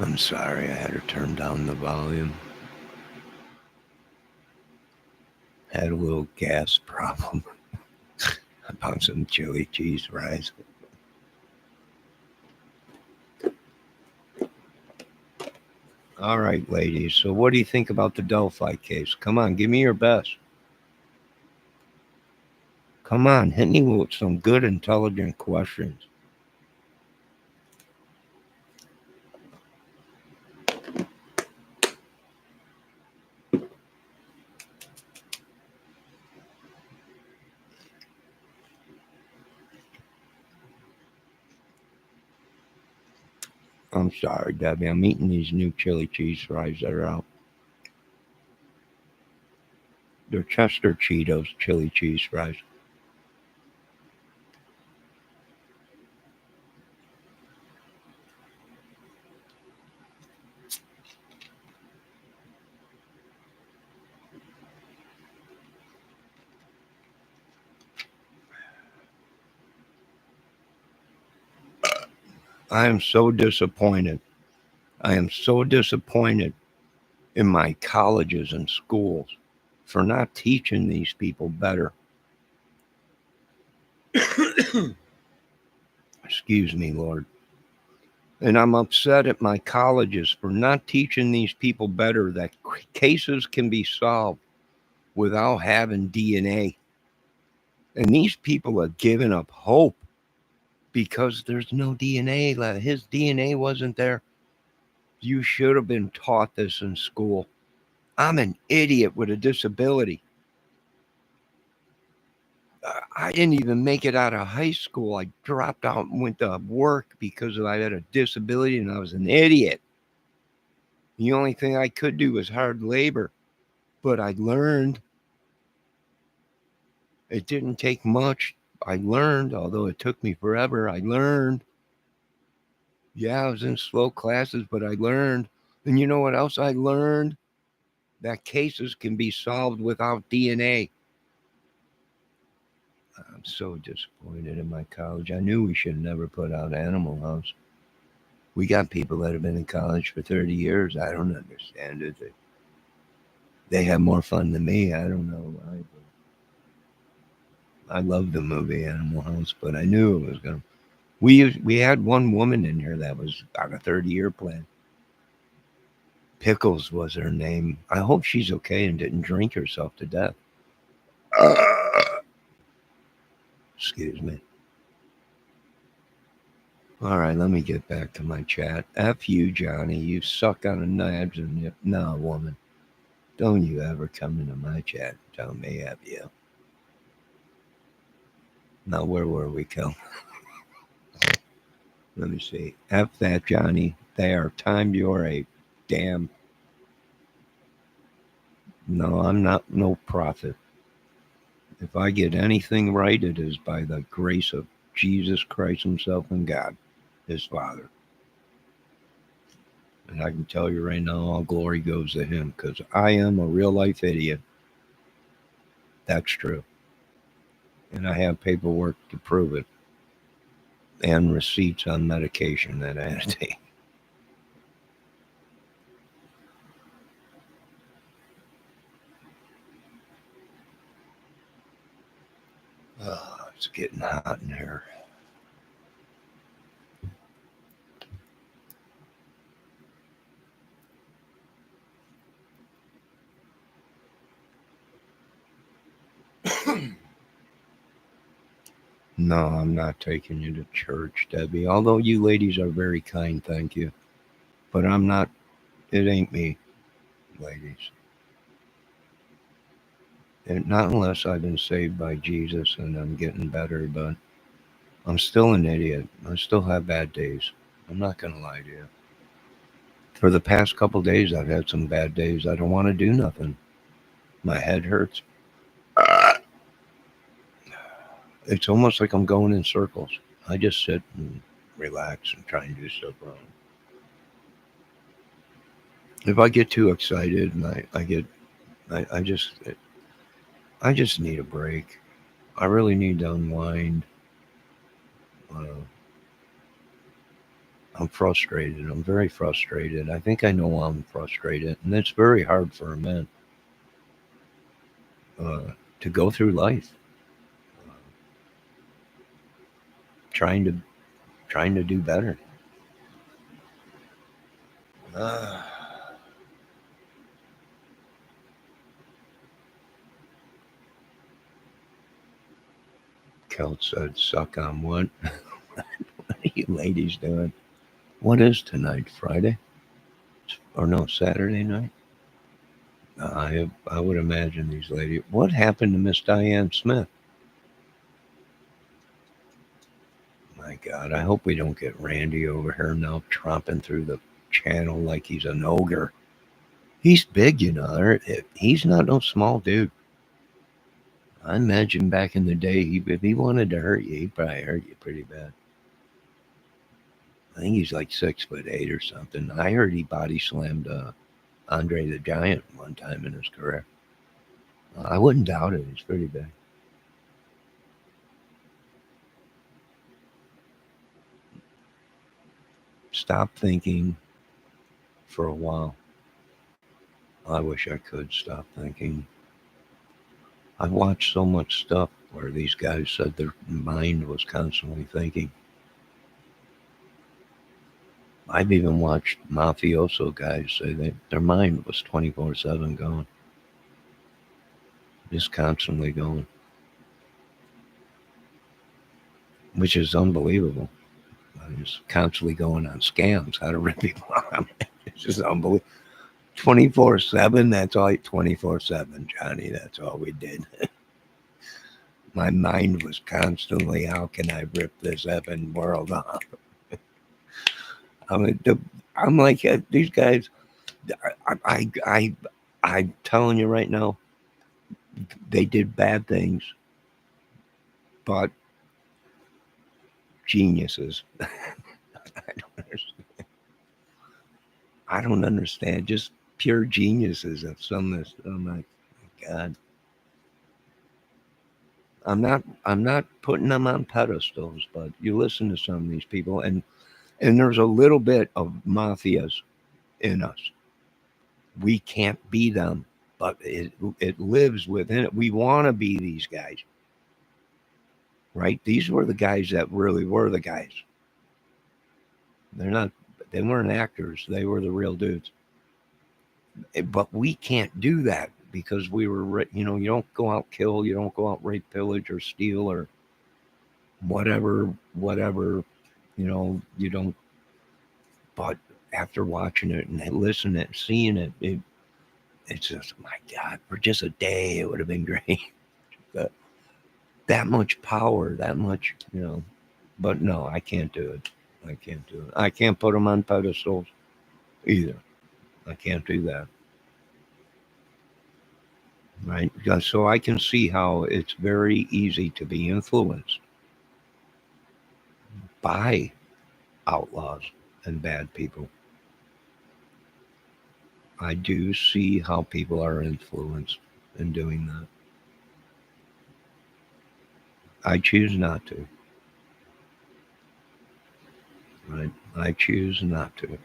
I'm sorry, I had to turn down the volume. Had a little gas problem. I bought some chili cheese fries. All right, ladies. So what do you think about the Delphi case? Come on, give me your best. Come on, hit me with some good, intelligent questions. I'm sorry, Debbie. I'm eating these new chili cheese fries that are out. They're Chester Cheetos chili cheese fries. I am so disappointed. I am so disappointed in my colleges and schools for not teaching these people better. Excuse me, Lord. And I'm upset at my colleges for not teaching these people better that cases can be solved without having DNA. And these people are giving up hope because there's no DNA left. His DNA wasn't there. You should have been taught this in school. I'm an idiot with a disability. I didn't even make it out of high school. I dropped out and went to work because I had a disability and I was an idiot. The only thing I could do was hard labor. But I learned It didn't take much. I learned, although it took me forever. I learned. Yeah, I was in slow classes, but I learned. And you know what else I learned? That cases can be solved without DNA. I'm so disappointed in my college. I knew we should have never put out Animal House. We got people that have been in college for 30 years. I don't understand it. They have more fun than me. I don't know why. But I love the movie Animal House, but I knew it was going to. We had one woman in here that was on a 30-year plan. Pickles was her name. I hope she's okay and didn't drink herself to death. Excuse me. All right, let me get back to my chat. F you, Johnny. You suck on the knives and you. No, woman. Don't you ever come into my chat and tell me F you. Now, where were we, Kel? Let me see. F that, Johnny. They are timed your a damn. No, I'm not no prophet. If I get anything right, it is by the grace of Jesus Christ Himself and God, His Father. And I can tell you right now, all glory goes to Him because I am a real life idiot. That's true. And I have paperwork to prove it and receipts on medication that I had to take. Oh, it's getting hot in here. No, I'm not taking you to church, Debbie. Although you ladies are very kind, thank you. But I'm not, it ain't me, ladies. Not unless I've been saved by Jesus and I'm getting better, but I'm still an idiot. I still have bad days. I'm not going to lie to you. For the past couple days, I've had some bad days. I don't want to do nothing. My head hurts. It's almost like I'm going in circles. I just sit and relax and try and do stuff wrong. If I get too excited and I I just need a break. I really need to unwind. Uh, I'm frustrated. I'm very frustrated. I think I know why I'm frustrated, and it's very hard for a man uh, to go through life uh, trying to trying to do better. Uh, Kelt said, "Suck on what? What are you ladies doing? What is tonight? Friday or no Saturday night? I would imagine these ladies. What happened to Miss Diane Smith? My God, I hope we don't get Randy over here now tromping through the channel like he's an ogre. He's big, you know. He's not no small dude. I imagine back in the day, if he wanted to hurt you, he'd probably hurt you pretty bad. I think he's like 6'8" or something. I heard he body slammed Andre the Giant one time in his career. I wouldn't doubt it. He's pretty big. Stop thinking for a while. I wish I could stop thinking. I've watched so much stuff where these guys said their mind was constantly thinking. I've even watched mafioso guys say that their mind was 24/7 going, just constantly going, which is unbelievable. Just constantly going on scams, how to rip people off. It's just unbelievable. 24/7, that's all. 24/7, Johnny, that's all we did. My mind was constantly, how can I rip this effing world off? I mean, I'm like these guys. I'm telling you right now, they did bad things, but geniuses. I don't understand. I don't understand. Just pure geniuses of some of this. Oh my God. I'm not putting them on pedestals, but you listen to some of these people and there's a little bit of mafias in us. We can't be them, but it lives within it. We want to be these guys, right? These were the guys that really were the guys. They're not. They weren't actors. They were the real dudes. But we can't do that because we were. You don't go out kill. You don't go out rape, pillage, or steal, or whatever. You don't. But after watching it and listening it, seeing it, it's just my God. For just a day, it would have been great. But that much power, that much. But no, I can't do it. I can't do it. I can't put them on pedestals either. I can't do that. Right? So I can see how it's very easy to be influenced by outlaws and bad people. I do see how people are influenced in doing that. I choose not to. Right? I choose not to.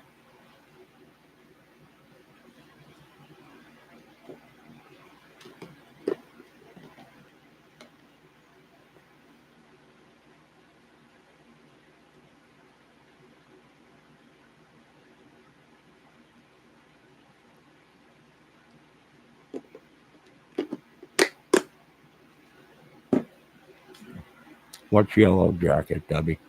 What's Yellow Jacket, Debbie?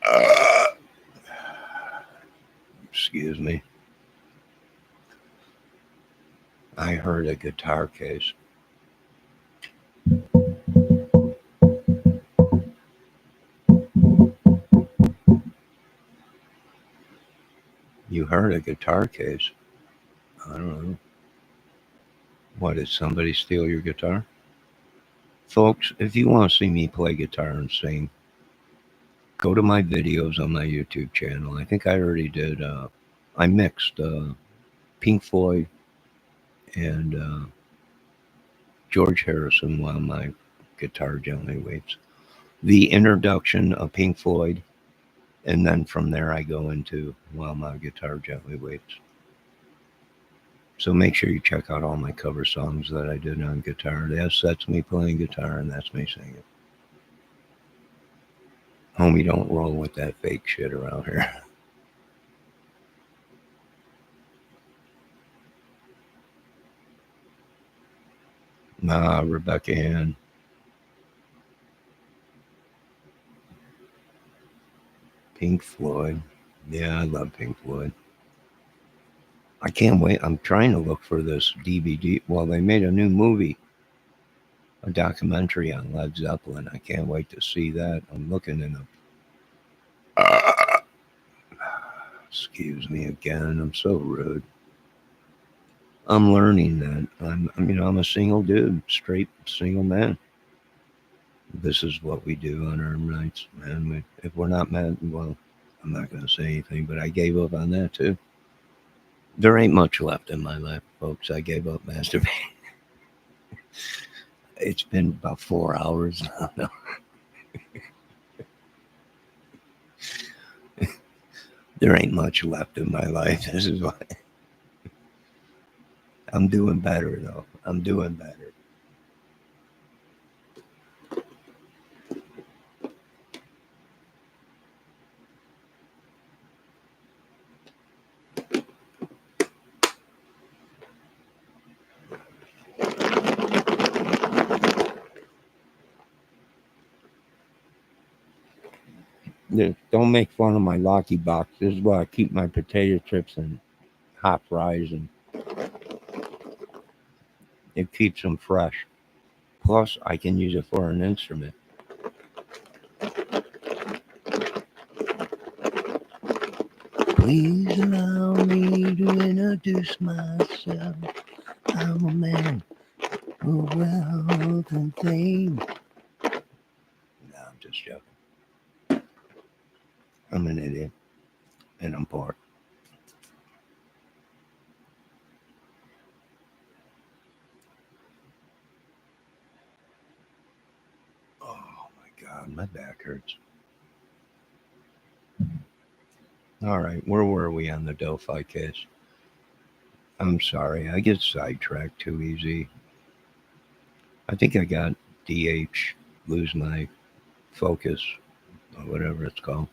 Uh, Excuse me. I heard a guitar case. You heard a guitar case. I don't know. What, did somebody steal your guitar? Folks, if you want to see me play guitar and sing, go to my videos on my YouTube channel. I think I already did. I mixed Pink Floyd and George Harrison while my guitar gently waits. The introduction of Pink Floyd, and then from there I go into While My Guitar Gently Waits. So make sure you check out all my cover songs that I did on guitar. That's me playing guitar and that's me singing. Homie, don't roll with that fake shit around here. Nah, Rebecca Ann. Pink Floyd. Yeah, I love Pink Floyd. I can't wait. I'm trying to look for this DVD. Well, they made a new movie, a documentary on Led Zeppelin. I can't wait to see that. I'm looking in the. Excuse me again. I'm so rude. I'm learning that I'm a single dude, straight single man. This is what we do on our nights, man. If we're not mad, well, I'm not going to say anything, but I gave up on that too. There ain't much left in my life, folks. I gave up masturbating. It's been about 4 hours now. There ain't much left in my life. This is why I'm doing better, though. I'm doing better. Don't make fun of my Locky box. This is where I keep my potato chips and hot fries and It keeps them fresh. Plus, I can use it for an instrument. Please allow me to introduce myself. I'm a man of wealth and fame. No, I'm just joking. I'm an idiot. And I'm poor. Oh my God, my back hurts. All right, where were we on the Delphi case? I'm sorry, I get sidetracked too easy. I think I got DH, lose my focus, or whatever it's called.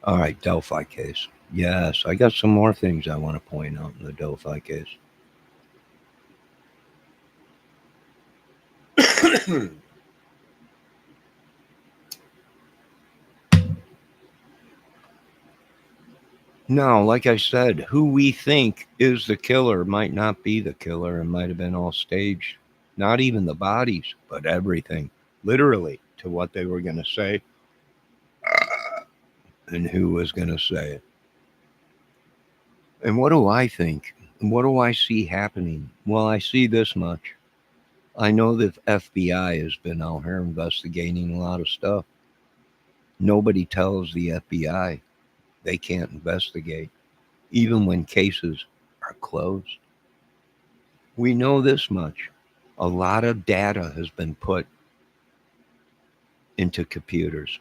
All right, Delphi case. Yes, I got some more things I want to point out in the Delphi case. Now, like I said, who we think is the killer might not be the killer and might have been all staged. Not even the bodies, but everything. Literally, to what they were going to say and who was going to say it. And what do I think? What do I see happening? Well, I see this much. I know that FBI has been out here investigating a lot of stuff. Nobody tells the FBI they can't investigate, even when cases are closed. We know this much. A lot of data has been put into computers.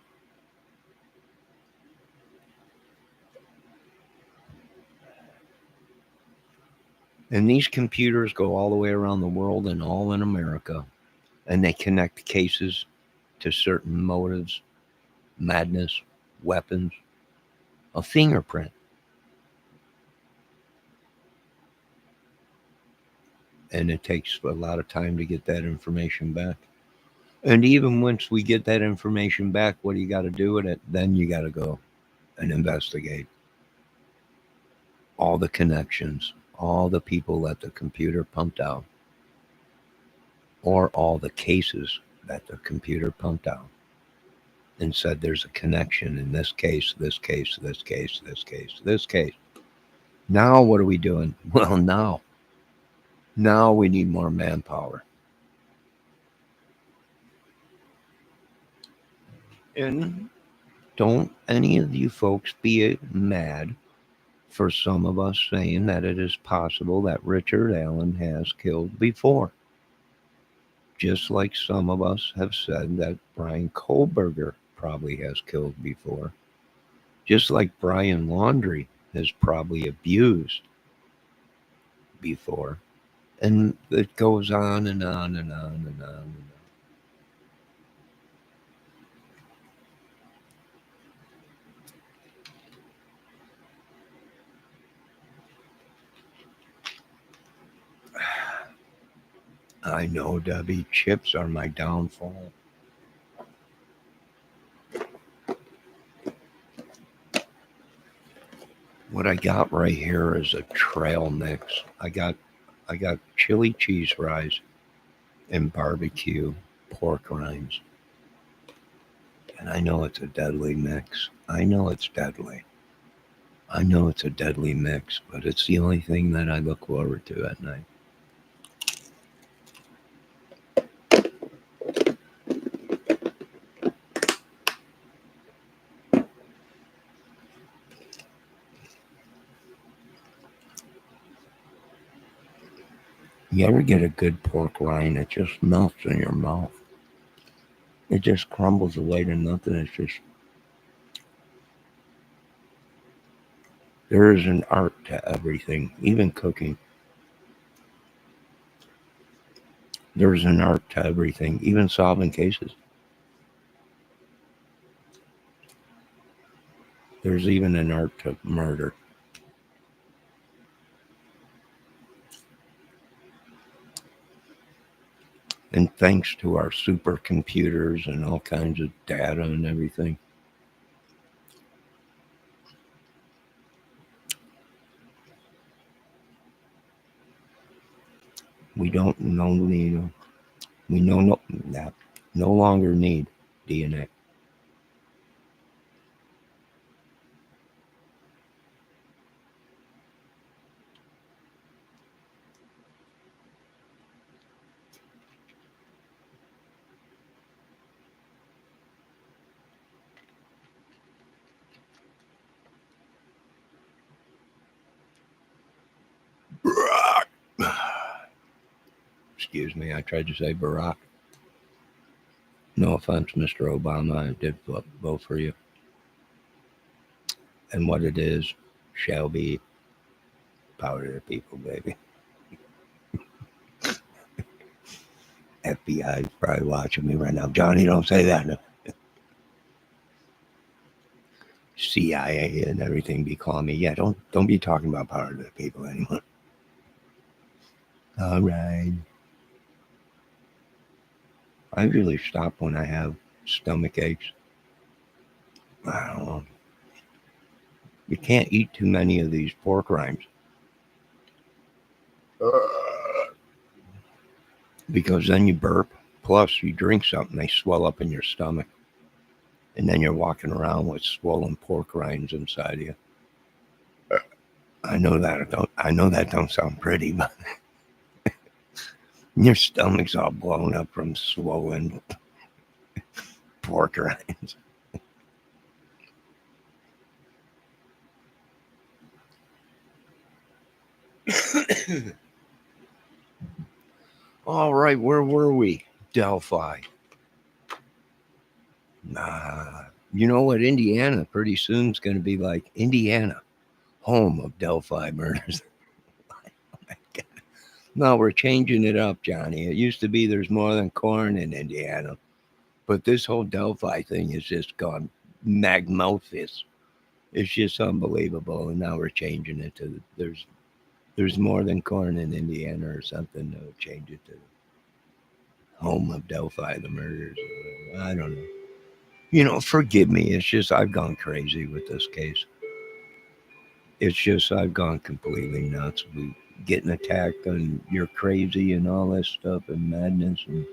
And these computers go all the way around the world and all in America. And they connect cases to certain motives, madness, weapons, a fingerprint. And it takes a lot of time to get that information back. And even once we get that information back, what do you got to do with it? Then you got to go and investigate all the connections, all the people that the computer pumped out, or all the cases that the computer pumped out and said there's a connection in this case, this case, this case, this case, this case. Now, what are we doing? Well, now we need more manpower. And don't any of you folks be mad for some of us saying that it is possible that Richard Allen has killed before. Just like some of us have said that Brian Kohlberger probably has killed before. Just like Brian Laundrie has probably abused before. And it goes on and on and on and on and on. I know, Debbie, chips are my downfall. What I got right here is a trail mix. I got chili cheese fries and barbecue pork rinds. And I know it's a deadly mix. I know it's deadly. I know it's a deadly mix, but it's the only thing that I look forward to at night. You ever get a good pork rind? It just melts in your mouth. It just crumbles away to nothing. It's just, there is an art to everything, even cooking. There's an art to everything, even solving cases. There's even an art to murder. And thanks to our supercomputers and all kinds of data and everything, We don't need. We know that no longer need DNA. Excuse me, I tried to say Barack. No offense, Mr. Obama, I did vote for you. And what it is shall be power to the people, baby. FBI is probably watching me right now. Johnny, don't say that. No. CIA and everything be calling me. Yeah, don't be talking about power to the people anymore. All right. I usually stop when I have stomach aches. I don't know. You can't eat too many of these pork rinds. Because then you burp. Plus, you drink something, they swell up in your stomach. And then you're walking around with swollen pork rinds inside of you. I know that don't sound pretty, but your stomach's all blown up from swollen pork rinds. All right, where were we? Delphi. Nah. You know what? Indiana pretty soon is going to be like Indiana, home of Delphi murders. Oh my God. No, we're changing it up, Johnny. It used to be there's more than corn in Indiana, but this whole Delphi thing has just gone magnificent. It's just unbelievable, and now we're changing it to there's more than corn in Indiana or something. To change it to home of Delphi the murders. I don't know. Forgive me. It's just I've gone crazy with this case. It's just I've gone completely nuts. We getting attacked and you're crazy and all this stuff and madness and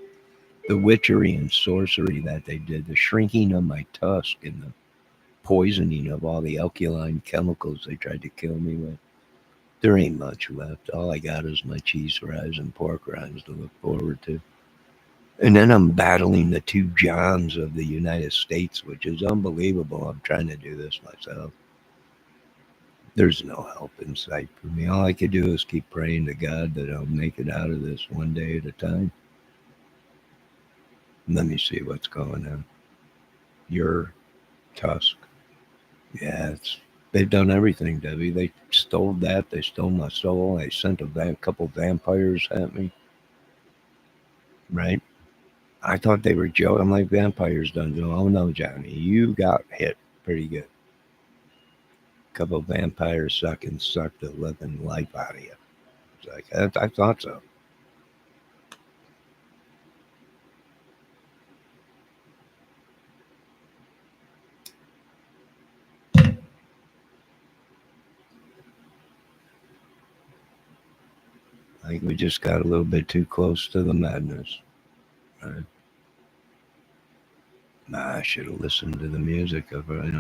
the witchery and sorcery that they did, the shrinking of my tusk and the poisoning of all the alkaline chemicals they tried to kill me with. There ain't much left. All I got is my cheese fries and pork rinds to look forward to. And then I'm battling the two Johns of the United States, which is unbelievable. I'm trying to do this myself. There's no help in sight for me. All I could do is keep praying to God that I'll make it out of this one day at a time. Let me see what's going on. Your Tusk. Yeah, they've done everything, Debbie. They stole that. They stole my soul. They sent a couple vampires at me. Right? I thought they were joking. I'm like, vampires don't do. Oh no, Johnny, you got hit pretty good. Couple vampires sucked the living life out of you. It's like I thought so. I think we just got a little bit too close to the madness. Right? Nah, I should have listened to the music of it.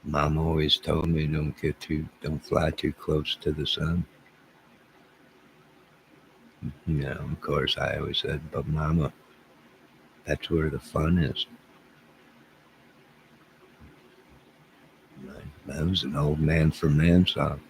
Mom always told me don't fly too close to the sun. Of course I always said, but Mama, that's where the fun is. That was an old man for man song.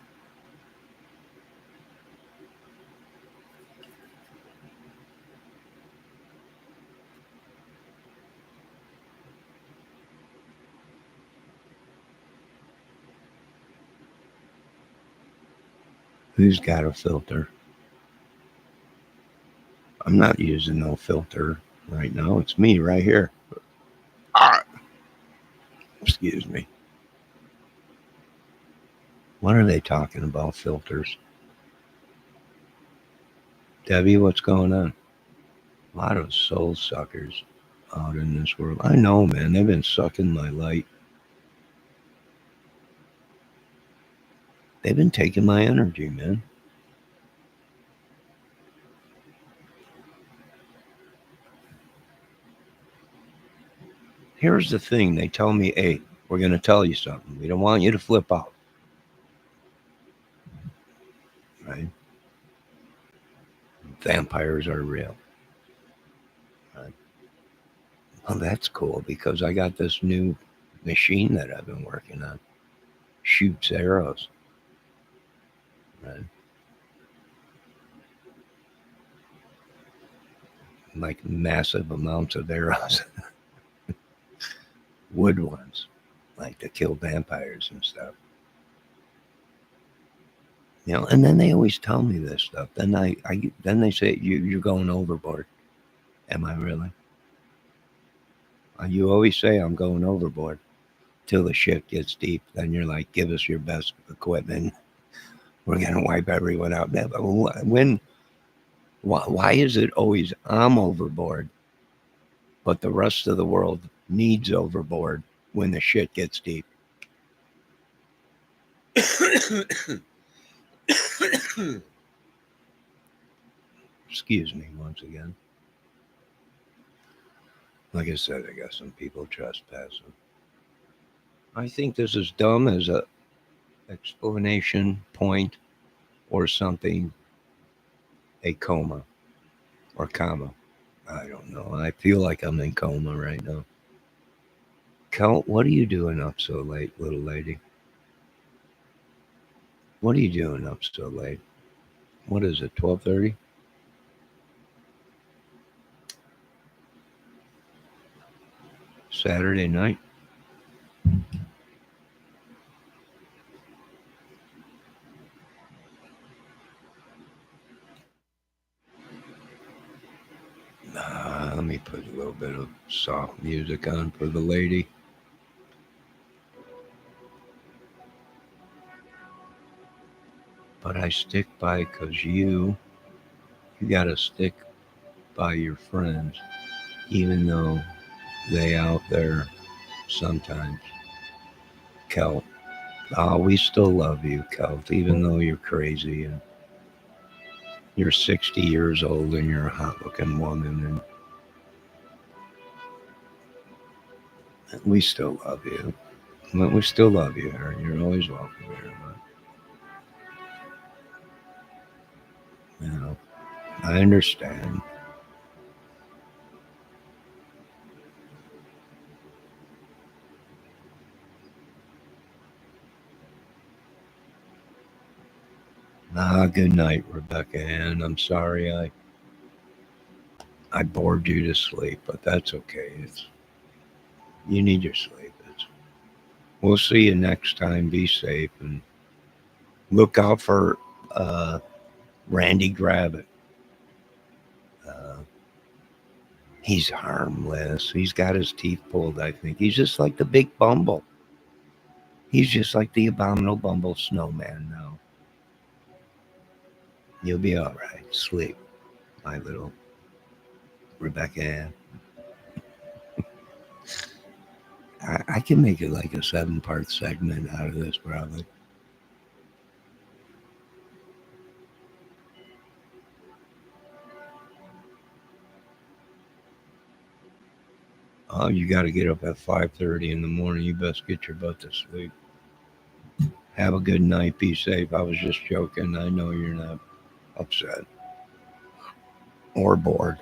Who's got a filter? I'm not using no filter right now. It's me right here. Ah, excuse me. What are they talking about, filters? Debbie, what's going on? A lot of soul suckers out in this world. I know, man. They've been sucking my light. They've been taking my energy, man. Here's the thing. They tell me, hey, we're going to tell you something. We don't want you to flip out. Right? Vampires are real. Right? Well, that's cool because I got this new machine that I've been working on. Shoots arrows. Right? Like massive amounts of arrows. Wood ones. Like to kill vampires and stuff. And then they always tell me this stuff. Then they say you're going overboard. Am I really? You always say I'm going overboard till the shit gets deep. Then you're like, give us your best equipment. We're gonna wipe everyone out. Why is it always I'm overboard, but the rest of the world needs overboard when the shit gets deep? Excuse me once again. Like I said, I got some people trespassing. I think this is dumb as a explanation point or something, a coma or comma. I don't know. I feel like I'm in coma right now. Kel, what are you doing up so late, little lady? What are you doing up so late? What is it, 12:30? Saturday night? Let me put a little bit of soft music on for the lady. But I stick by because you got to stick by your friends, even though they out there sometimes. Kel, we still love you, Kel, even though you're crazy and you're 60 years old and you're a hot looking woman, and we still love you. We still love you, Aaron. You're always welcome here. But, I understand. Good night, Rebecca Ann. I'm sorry I bored you to sleep, but that's okay. You need your sleep. We'll see you next time. Be safe and look out for uh, Randy Gravitt. Uh, he's harmless. He's got his teeth pulled, I think. He's just like the big Bumble. He's just like the abominable Bumble snowman now. You'll be all right. Sleep, my little Rebecca Ann. I can make it like a 7-part segment out of this, probably. Oh, you got to get up at 5:30 in the morning. You best get your butt to sleep. Have a good night. Be safe. I was just joking. I know you're not upset or bored.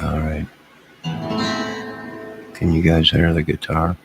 All right. Can you guys hear the guitar?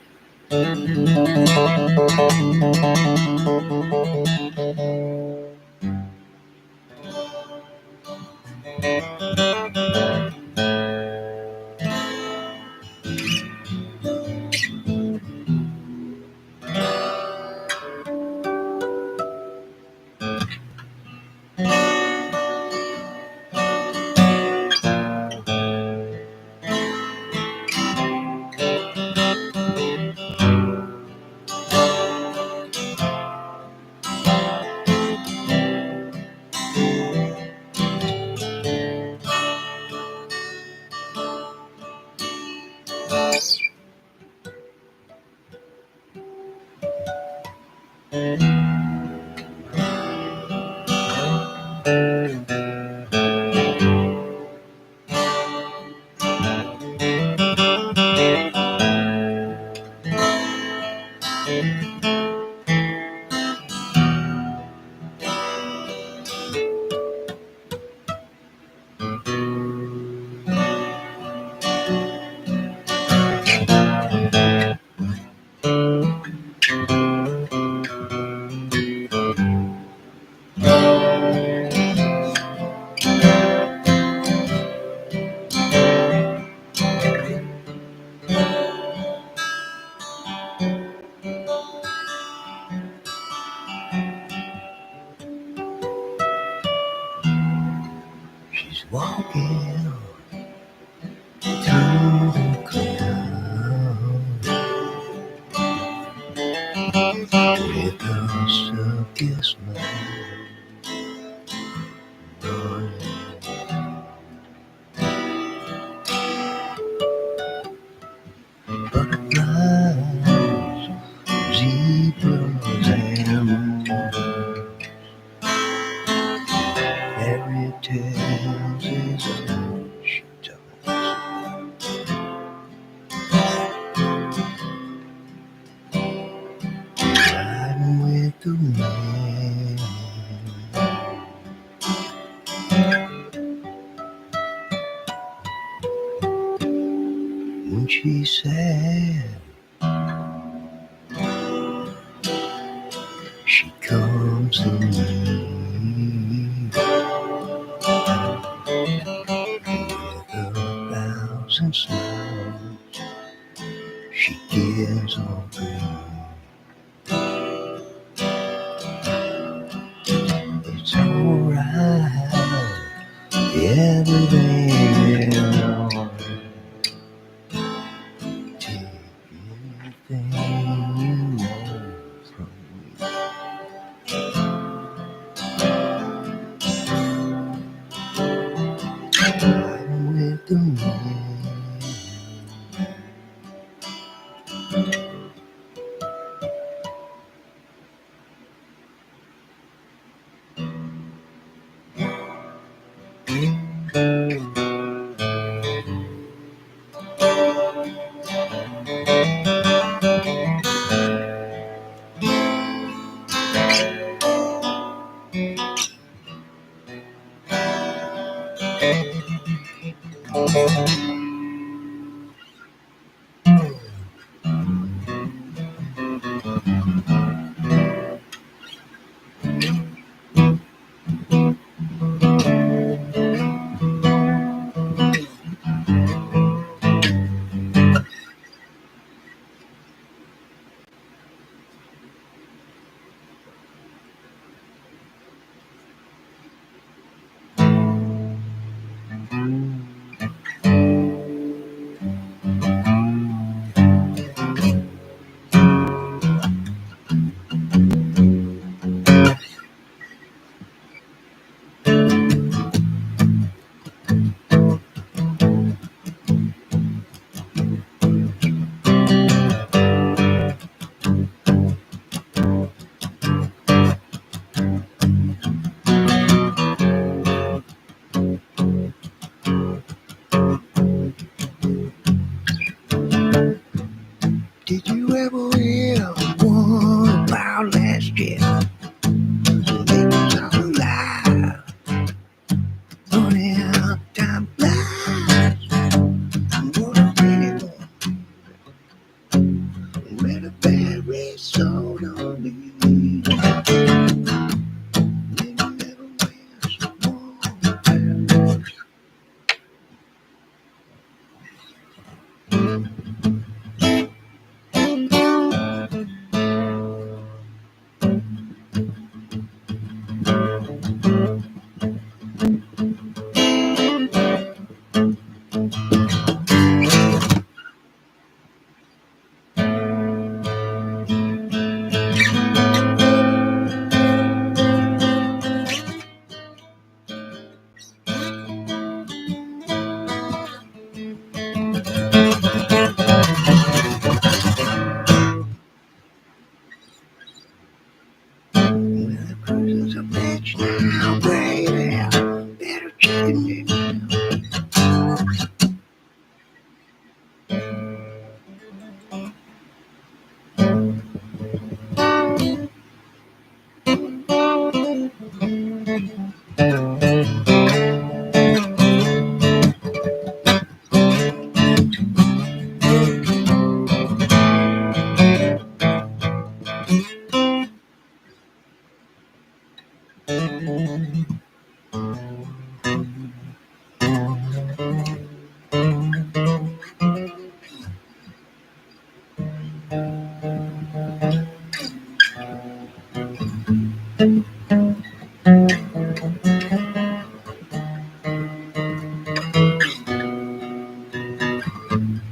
She's walking through the crowd with a silky smile. Butterflies, zebras, and fairy tales is all she tells. Riding with the wind. When she said she comes to me with a thousand smiles, she gives all green. It's alright, everything is alright. Take anything you want from me. Riding with the wind.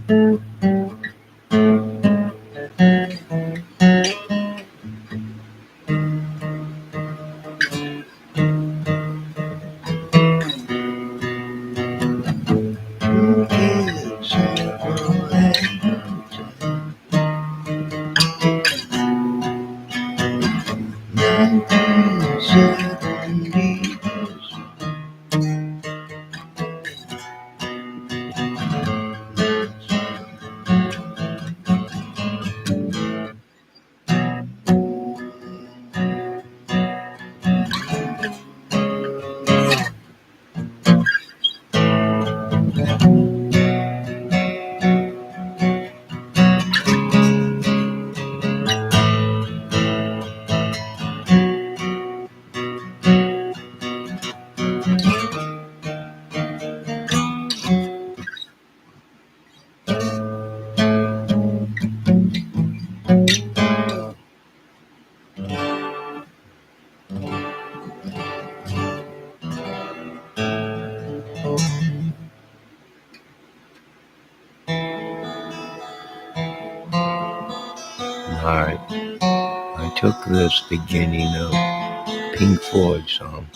All right. I took this beginning of Pink Floyd song.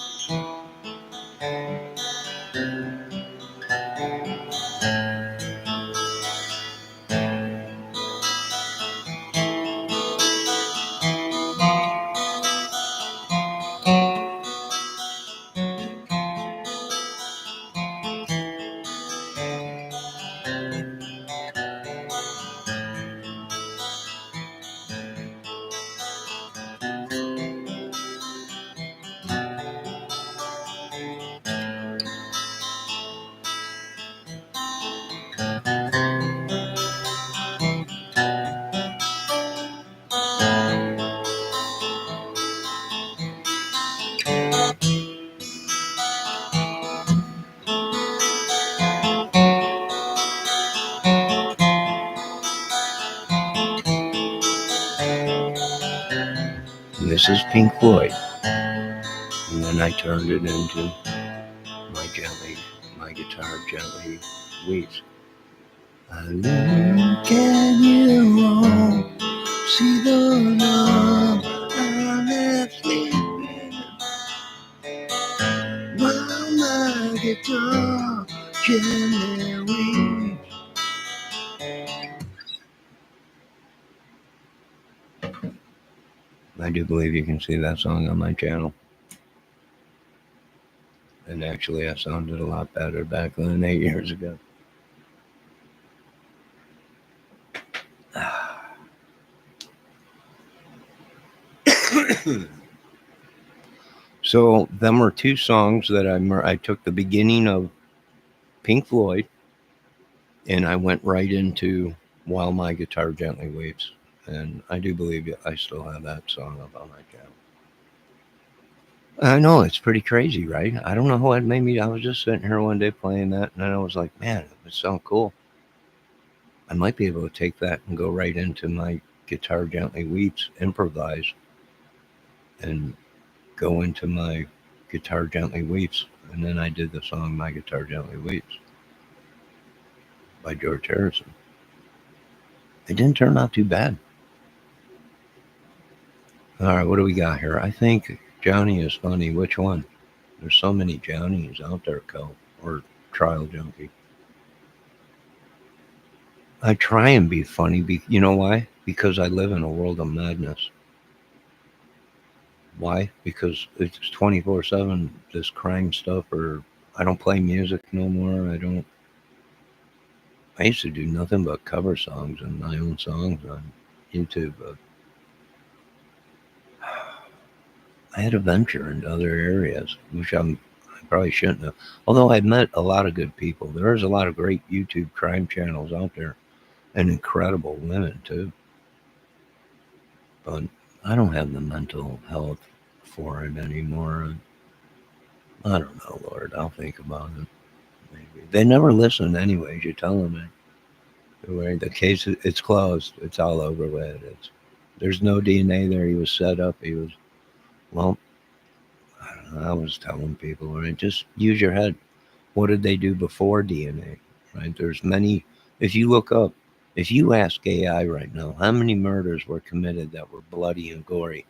And this is Pink Floyd. And then I turned it into my guitar gently weeps. I look at you all, see the love I left sleeping, while my guitar gently weeps. I do believe you can see that song on my channel. And actually, I sounded a lot better back then, 8 years ago. So, them were two songs that I took the beginning of Pink Floyd and I went right into While My Guitar Gently Weeps. And I do believe I still have that song up on my channel. I know, it's pretty crazy, right? I don't know what made me. I was just sitting here one day playing that, and then I was like, man, it would sound cool. I might be able to take that and go right into my Guitar Gently Weeps, improvise, and go into my Guitar Gently Weeps. And then I did the song My Guitar Gently Weeps by George Harrison. It didn't turn out too bad. All right, what do we got here? I think Johnny is funny. Which one? There's so many Johnnies out there, Co. Or Trial Junkie. I try and be funny. You know why? Because I live in a world of madness. Why? Because it's 24/7, this crime stuff, or I don't play music no more. I used to do nothing but cover songs and my own songs on YouTube. But I had to venture into other areas, which I probably shouldn't have. Although I've met a lot of good people. There's a lot of great YouTube crime channels out there and incredible women, too. But I don't have the mental health for it anymore. I don't know, Lord. I'll think about it. Maybe. They never listen anyways. You're telling me. The case, it's closed. It's all over with. There's no DNA there. He was set up. Well, I don't know. I was telling people, right? Just use your head. What did they do before DNA? Right? There's If you look up, if you ask AI right now, how many murders were committed that were bloody and gory,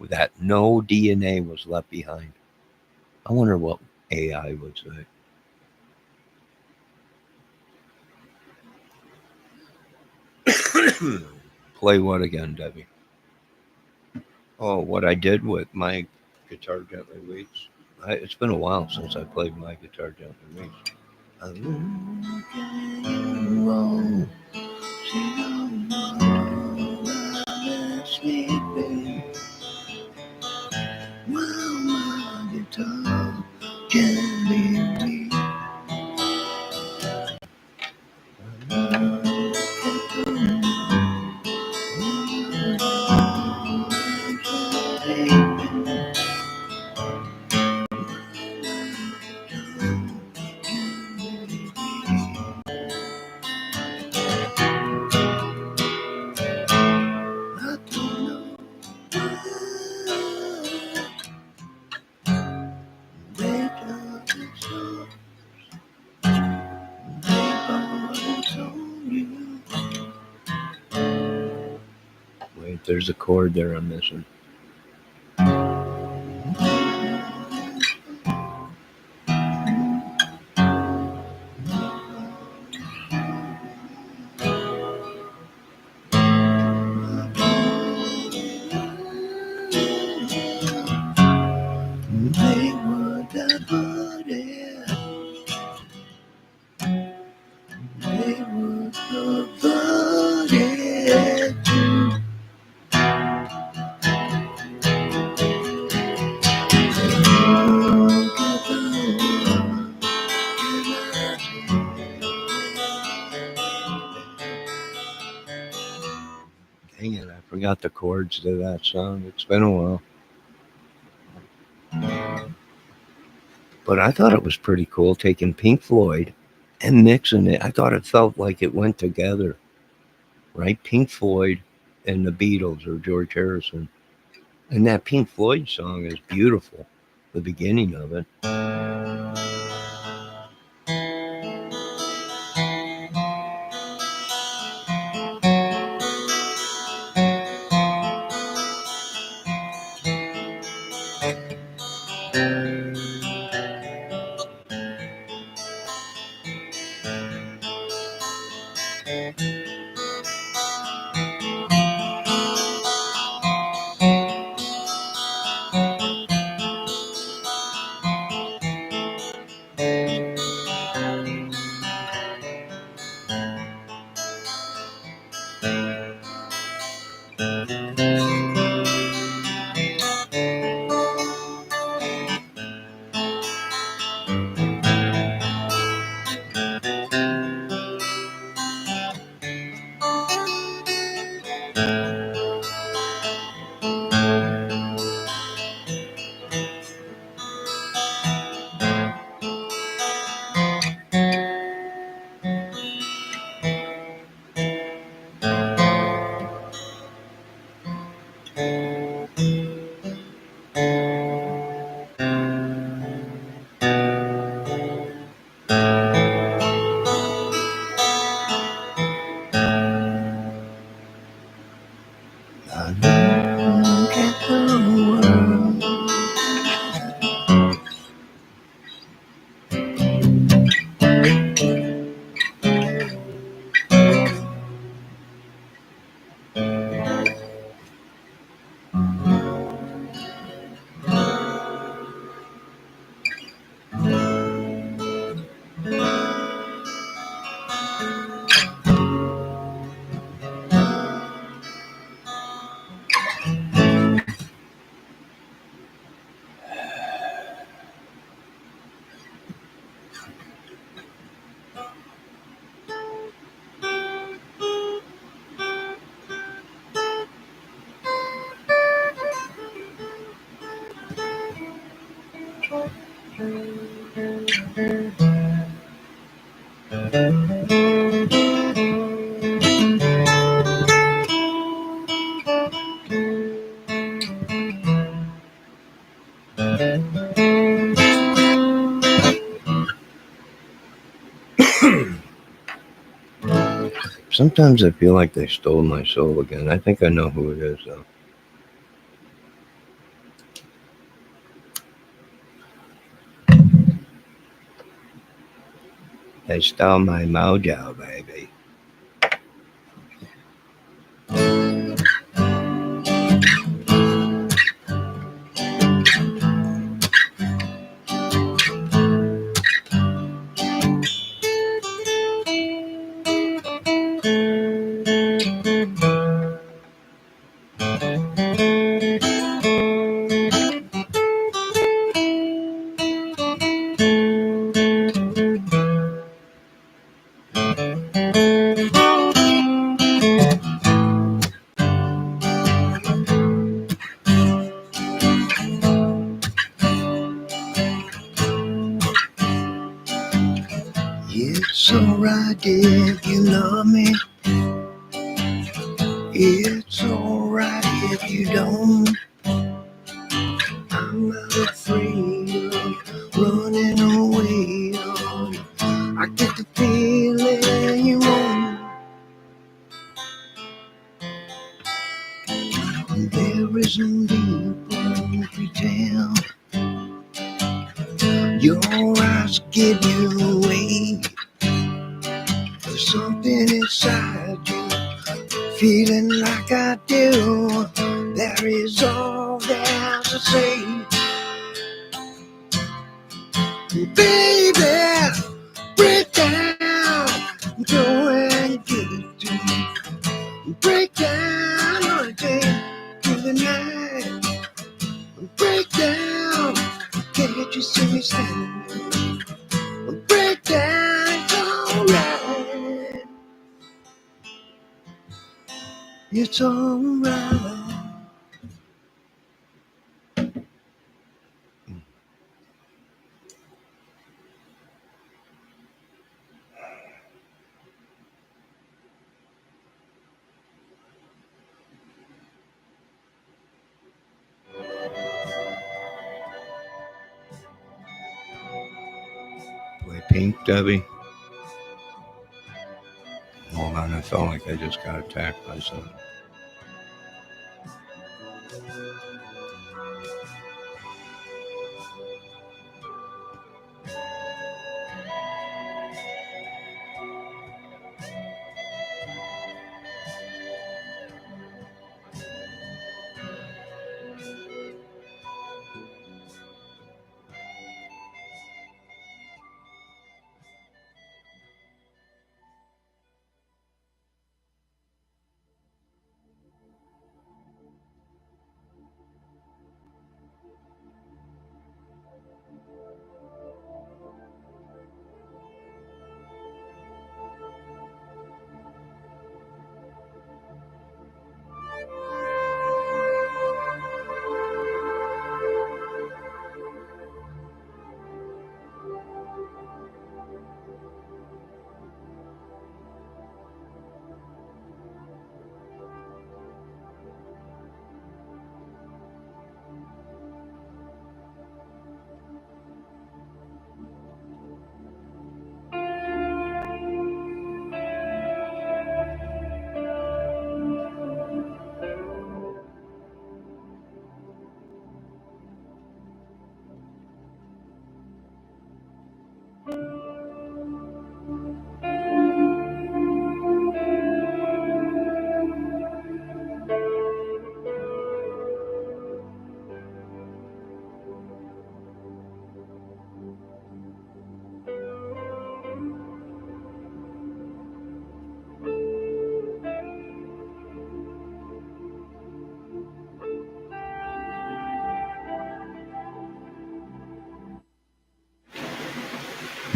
that no DNA was left behind? I wonder what AI would say. Play what again, Debbie? Oh, what I did with my Guitar Gently Weeps. It's been a while since I played my Guitar Gently Weeps. I look at you all, sleeping while my guitar gently weeps. Wait, there's a chord there I'm missing. They would have put it. They would have put it to. Dang it, I forgot the chords to that song. It's been a while. But I thought it was pretty cool taking Pink Floyd and mixing it. I thought it felt like it went together, right? Pink Floyd and the Beatles or George Harrison. And that Pink Floyd song is beautiful, the beginning of it. I look at the world. Sometimes I feel like they stole my soul again. I think I know who it is, though. They stole my mojo, baby. It's alright if you love me. It's alright if you don't. I'm not afraid of running away. I get the feeling you won't. There is no need to pretend. Your eyes give you away. There's something inside you, feeling like I do. There is all there to say. Baby, break down, go and get it to me. Break down all day through the night. Break down, can't you see me standing? Break down, it's alright. It's alright. Play Pink, Debbie. Hold on, I felt like I just got attacked by something.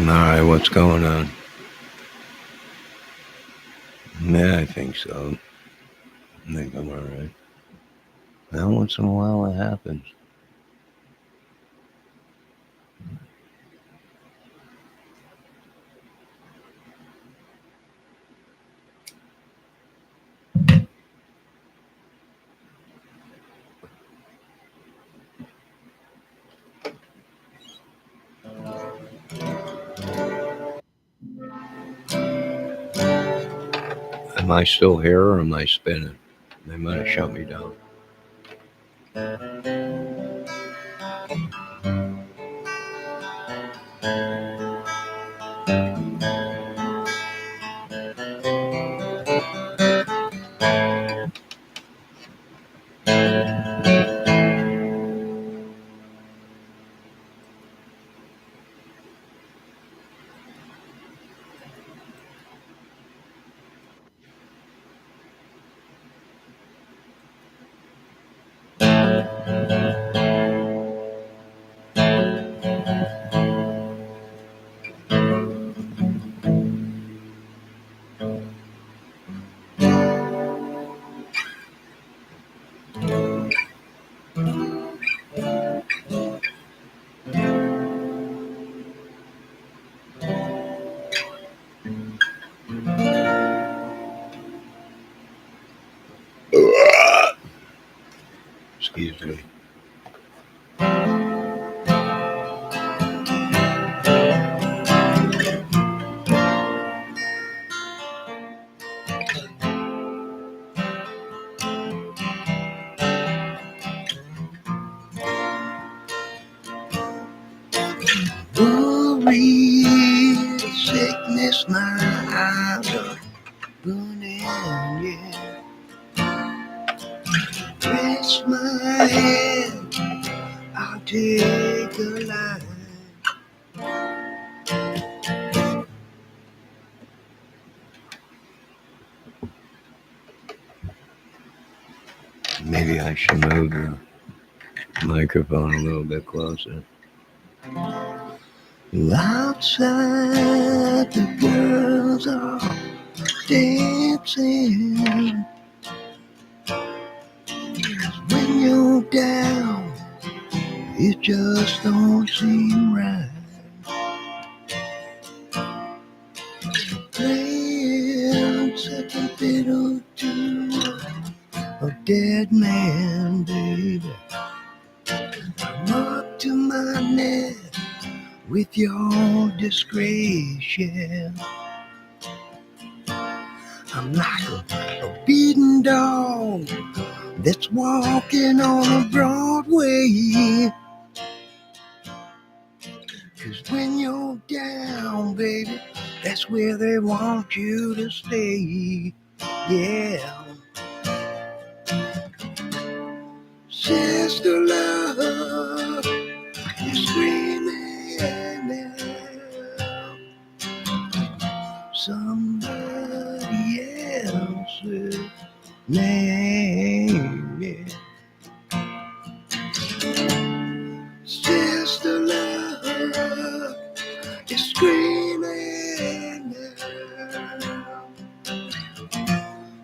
Alright, what's going on? Yeah, I think so. I think I'm alright. Well, once in a while it happens. Am I still here or am I spinning? They might have shut me down. Excuse me. Worry, sickness, my eyes are burning, yeah. Rest my head, I'll take a line. Maybe I should move the microphone a little bit closer. Outside, the girls are dancing. When you're down, it just don't seem right. Playing second fiddle to a dead man, baby. I'm up to my neck with your disgrace, yeah. I'm like a beaten dog that's walking on a Broadway. 'Cause when you're down, baby, that's where they want you to stay. Yeah. Sister love, you're screaming now. Somebody else's name, yeah. Sister love, you're screaming now.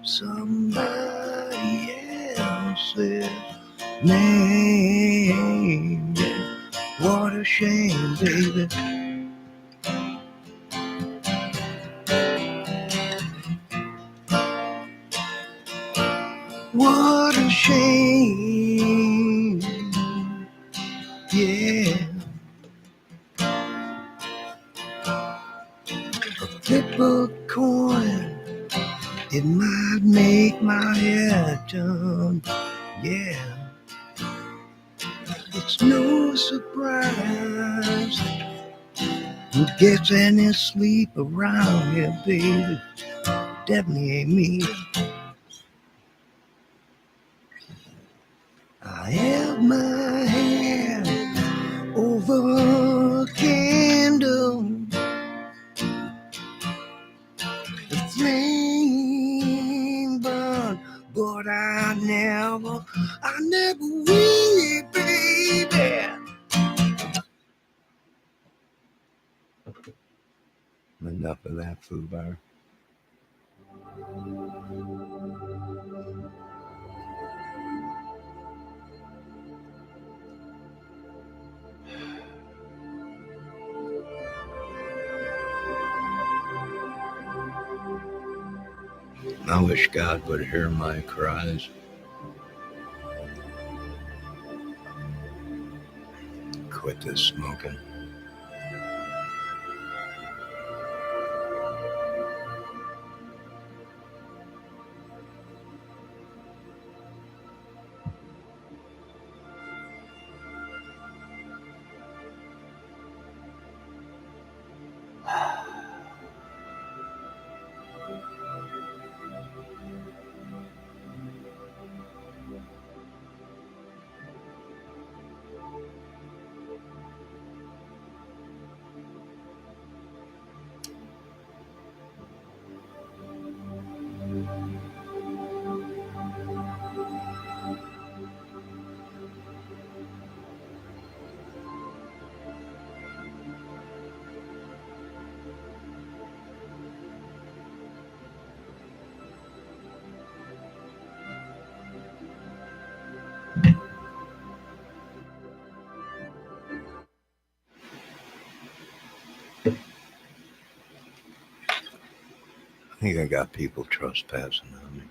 Somebody else's name, yeah. What a shame, baby. What a shame, yeah. A flip a coin, it might make my head turn, yeah. It's no surprise who gets any sleep around here, baby. Definitely ain't me. I have my hand over a candle. The flame burn, but I never will, baby. Enough of that, Foo Bar. I wish God would hear my cries. Quit this smoking. think I got people trespassing on me.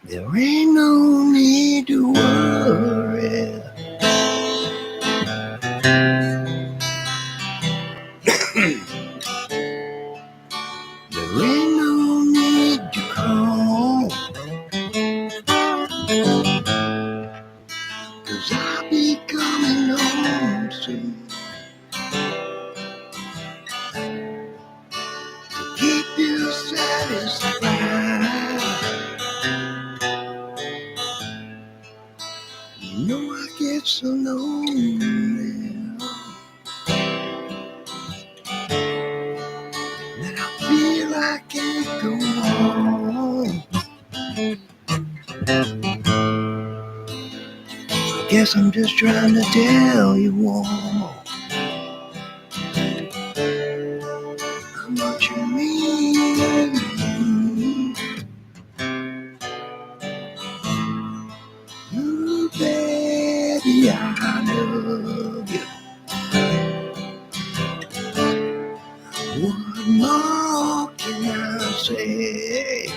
There ain't no need to worry. There ain't no need to call. 'Cause I'll be coming home soon. To keep you satisfied. You know I get so lonely that I feel I can't go on. I guess I'm just trying to tell you all how much you mean. Ooh, baby, I love you. What more can I say?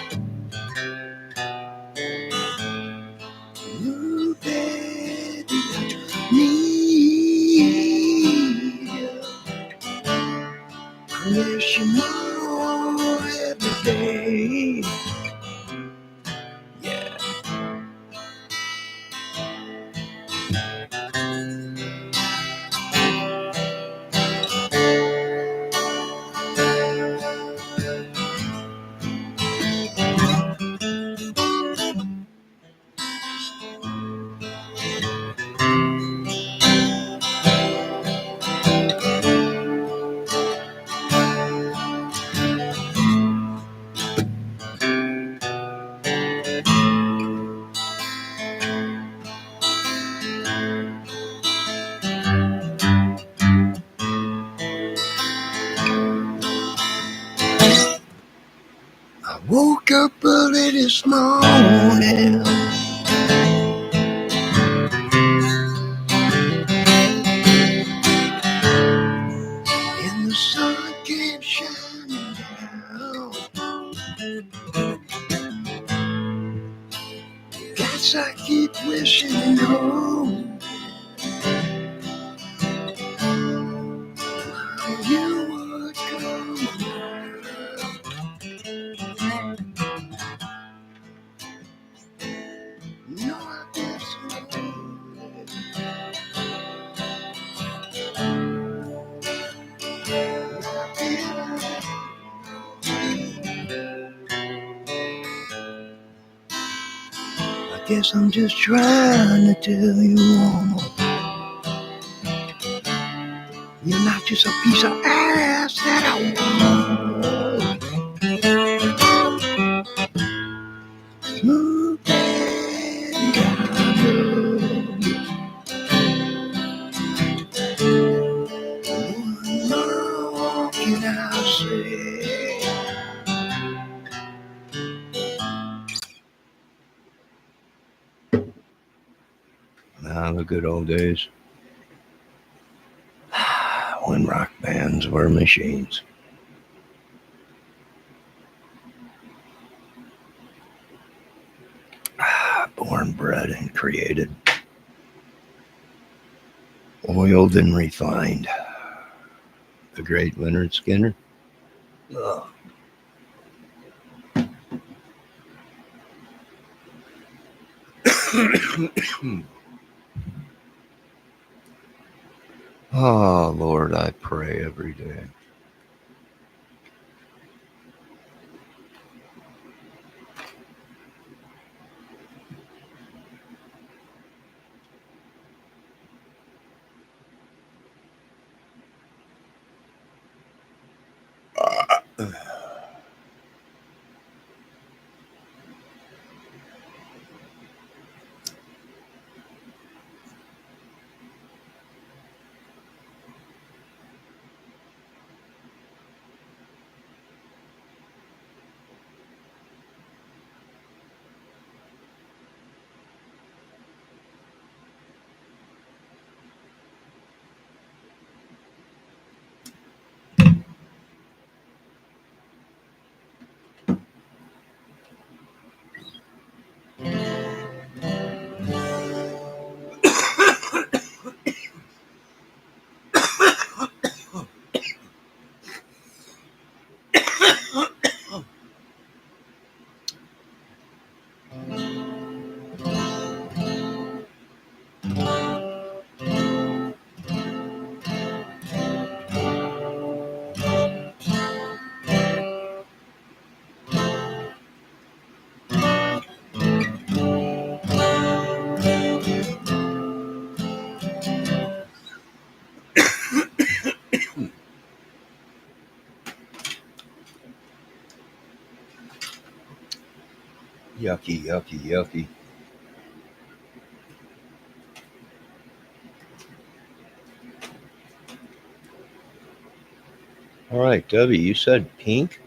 Ooh, baby, I just need you. I miss you more every day. Yeah. I woke up early this morning. And the sun came shining down. Guess I keep wishing home. You would come around. No, I guess I guess I'm just trying to tell you all. You're not just a piece of ass that I want. Ooh, baby, I love you. What more can I say? Ah, the good old days. When rock bands were machines. born, bred, and created, oiled and refined. The great Leonard Skinner. Oh. Oh, Lord, I pray every day. Yucky, yucky, yucky. All right, Debbie, you said pink?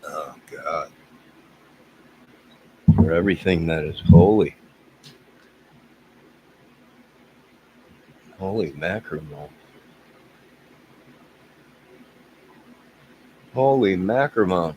Oh, God. For everything that is holy. Holy mackerel. Holy mackerel.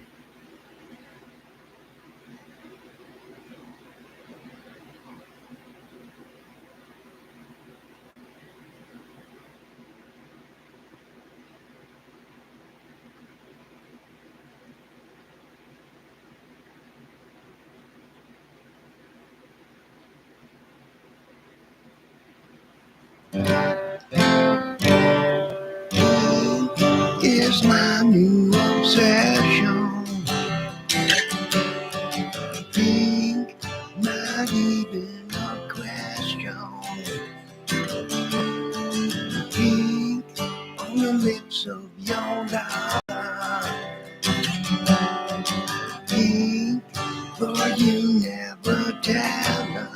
Is my new obsession. Pink, not even a question. Pink on the lips of your daughter. Pink, but you never tell her.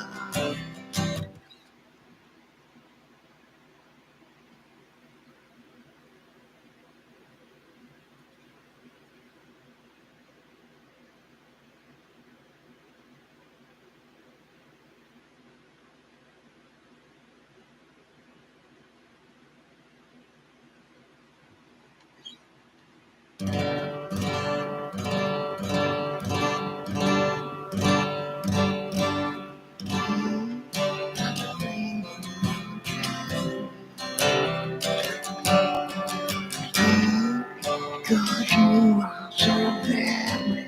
Cause you are so very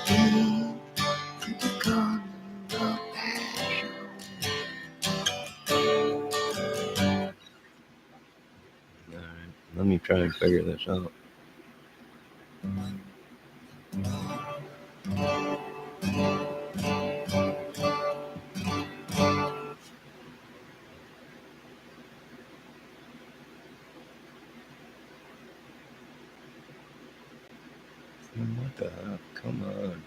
deep to the corner of passion. All right, let me try and figure this out. What the heck? Come on.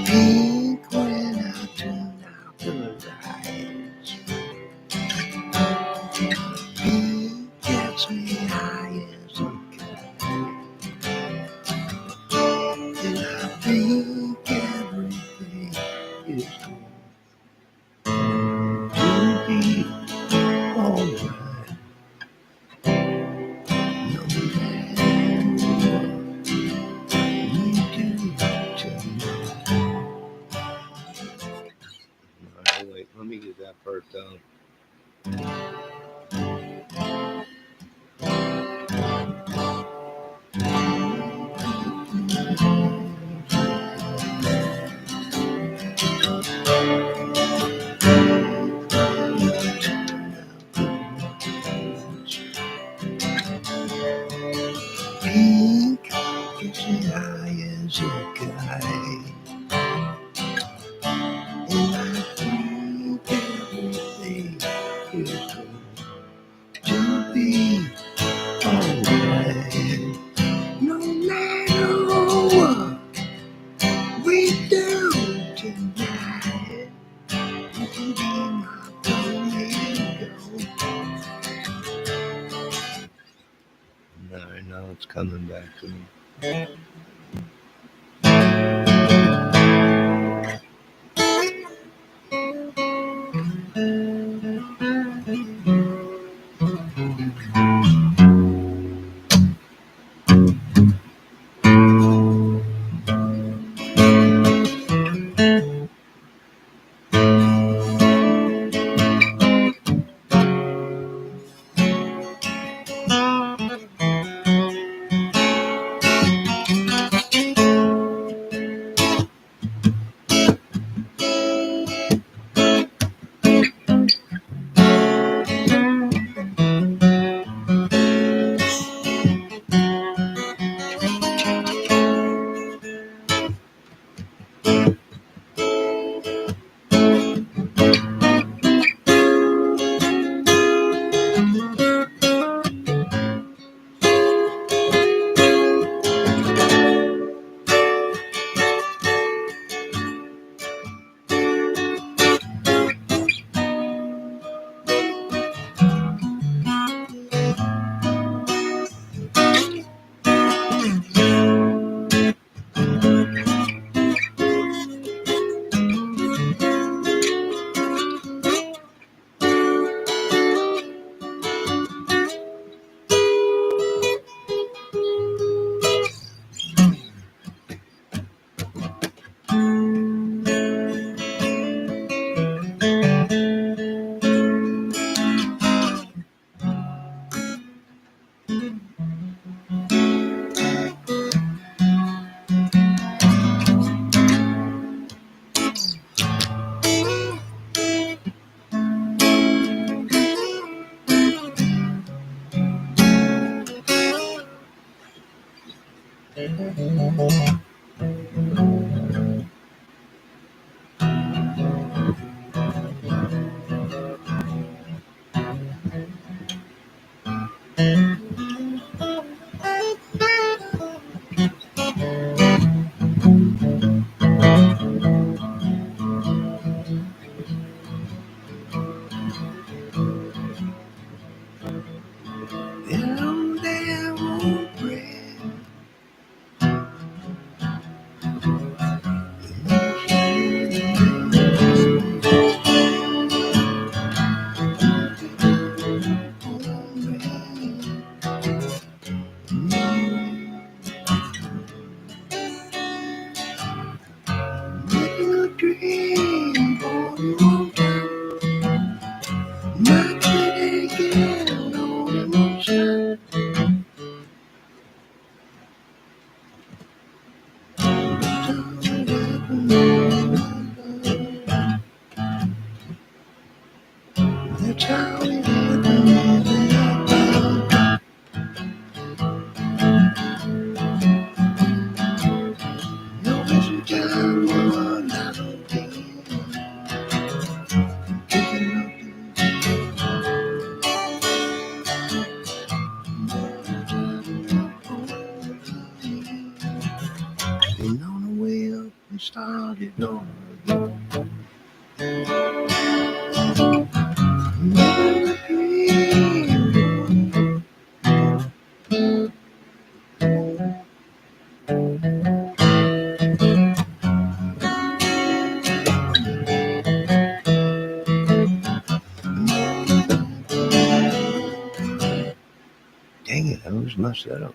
Pink when I turn out the lights. Pink gets me high as a kite. And I think everything is going to be alright. No matter what we do tonight. Alright, wait, let me get that part down. Pink gets me high as a kite. And I think everything is going to be alright. No matter what we do tonight, you can be my flamingo. Now it's coming back to me. Hello there, old friend. Little dream. started on. Dang it, I always mess that up.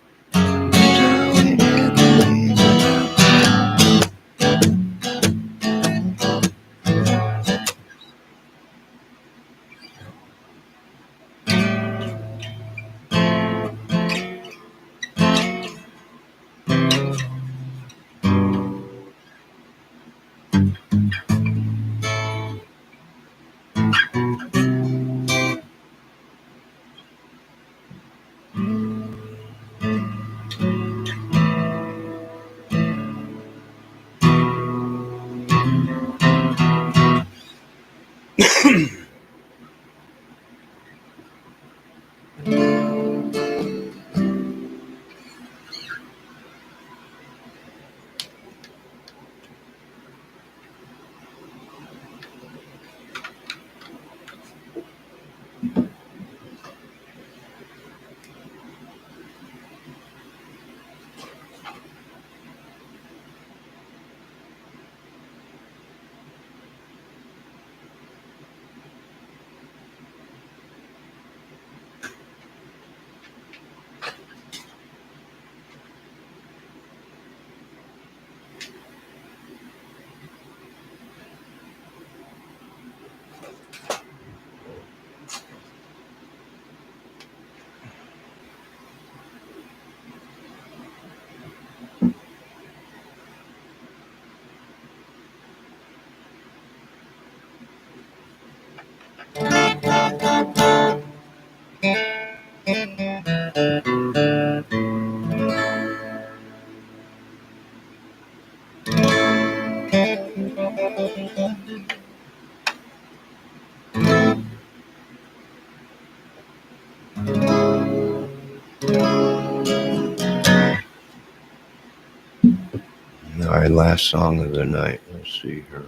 All right, last song of the night. Let's see here.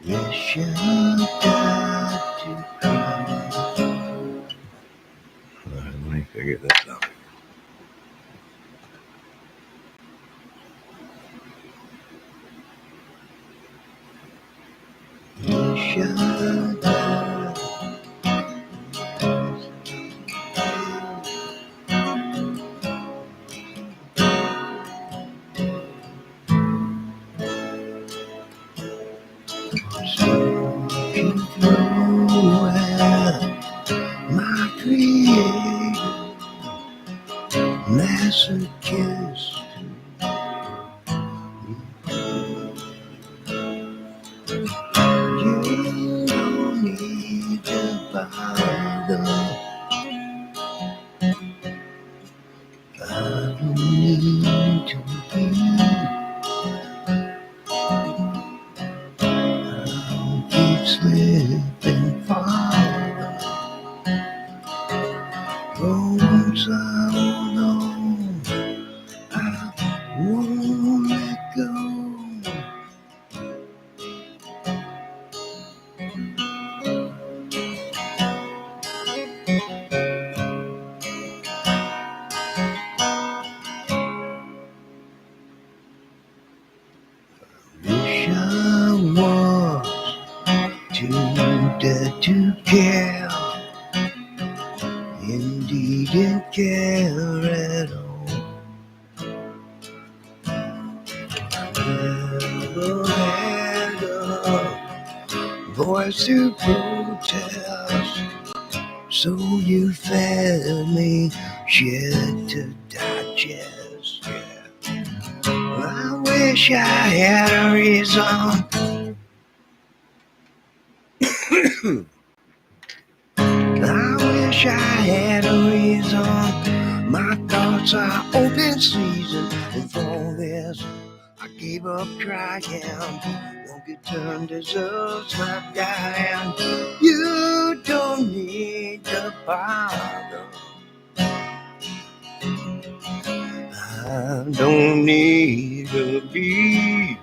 Yes, you got to cry. All right, let me figure this out. Yes, you got created masochist. You don't need to bother. I don't need to be. I'll keep slipping farther. Oh, once I know I won't let go. Wish I was too dead to care. Indeed, didn't care at all. Never had a voice to protest, so you fed me shit to digest. Yeah. I wish I had a reason. I wish I had a reason. My thoughts are open season, and for this I gave up trying. One good turn deserves my dying. You don't need to bother. I don't need to be.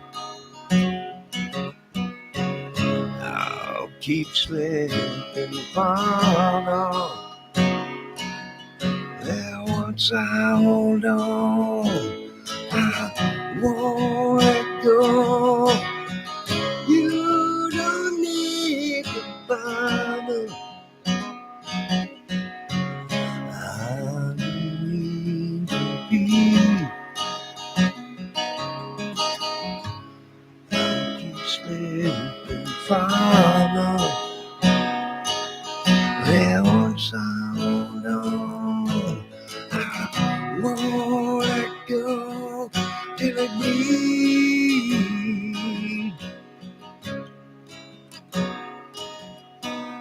I'll keep slipping farther. There once I hold on, I won't let go. You don't need to bother. I don't need to be. I'll keep slipping farther. There once I hold on, I won't let go till it bleeds,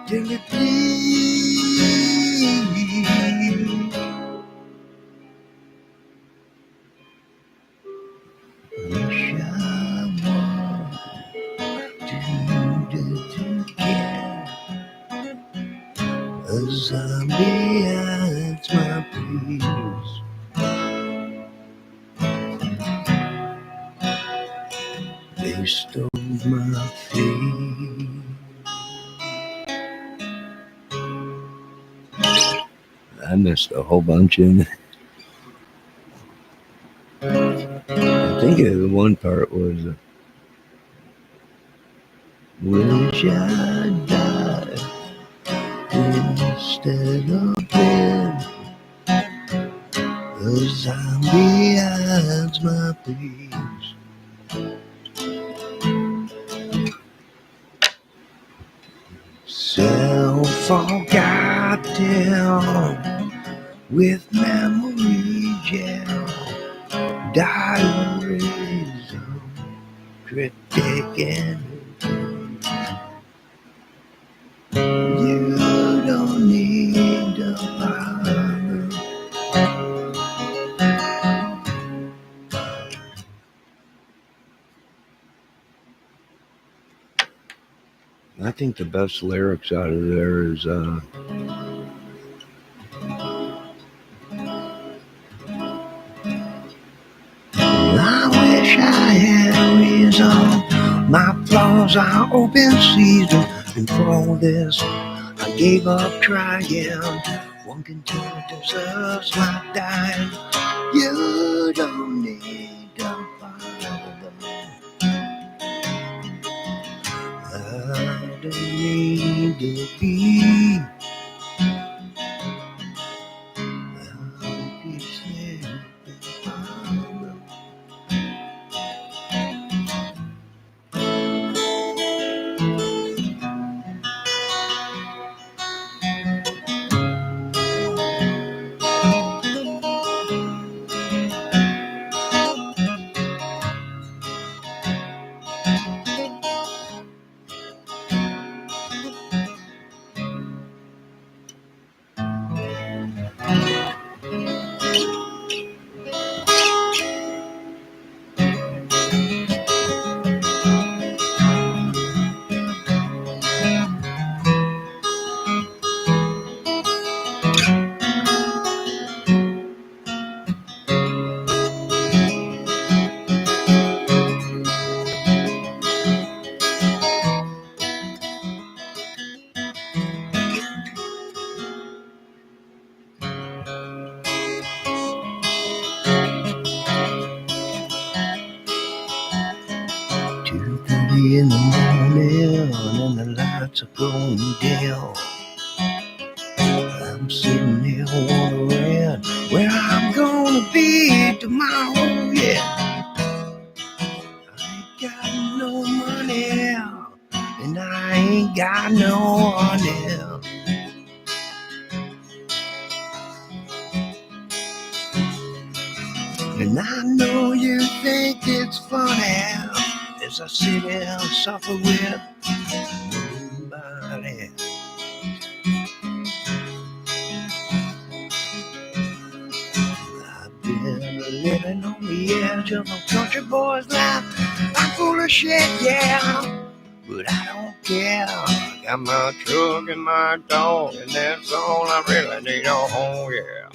till it bleeds. Wish I was too dead to care. A zombie hides my peace. They stole my feet. I missed a whole bunch in it. I think the one part was wish I died instead of dead. A zombie hides my peace. Self-forgotten with memory gel, diaries of cryptic energy. You don't need to bother. I think the best lyrics out of there is I wish I had a reason. My flaws are open season, and for all this I gave up trying. One content deserves my dying. You don't need to bother. I don't need to be. I'll keep slipping farther. early in the morning and the lights are going down. I'm sitting here wondering where I'm gonna be tomorrow, yeah. I ain't got no money and I ain't got no honey. And I know you think it's funny as I sit here and suffer with nobody. I've been living on the edge of a country boy's life. I'm full of shit, yeah, but I don't care. I got my truck and my dog, and that's all I really need. Oh, yeah.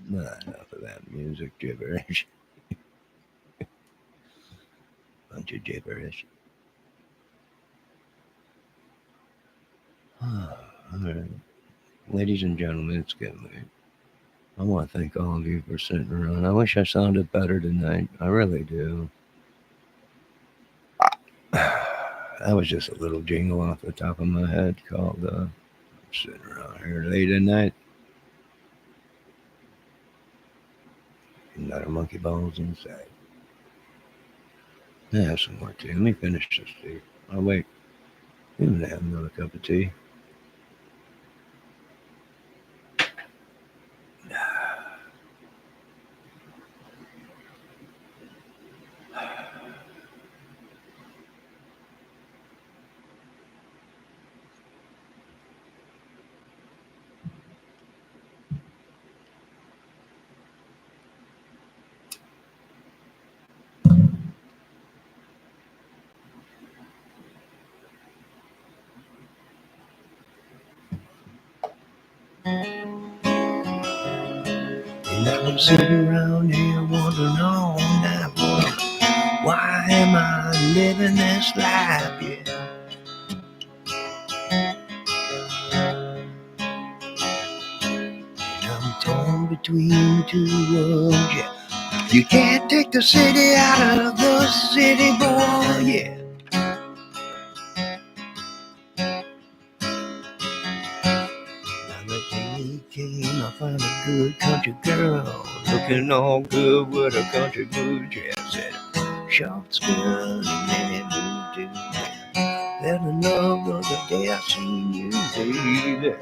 Not enough of that music gibberish. Bunch of gibberish. All right. Ladies and gentlemen, it's getting late. I want to thank all of you for sitting around. I wish I sounded better tonight. I really do. That was just a little jingle off the top of my head called Sitting Around Here Late at Night. Another monkey balls inside. I have some more tea. Let me finish this tea. Oh, wait. I'm going to have another cup of tea. And I'm sitting around here wondering all night long, why am I living this life? Yeah. And I'm torn between two worlds, yeah. You can't take the city out of the city, boy, yeah. Now the day came, I found a good country girl, looking all good with a country blue dress and short skirt and many blue too. Fell in love the day I seen you, baby.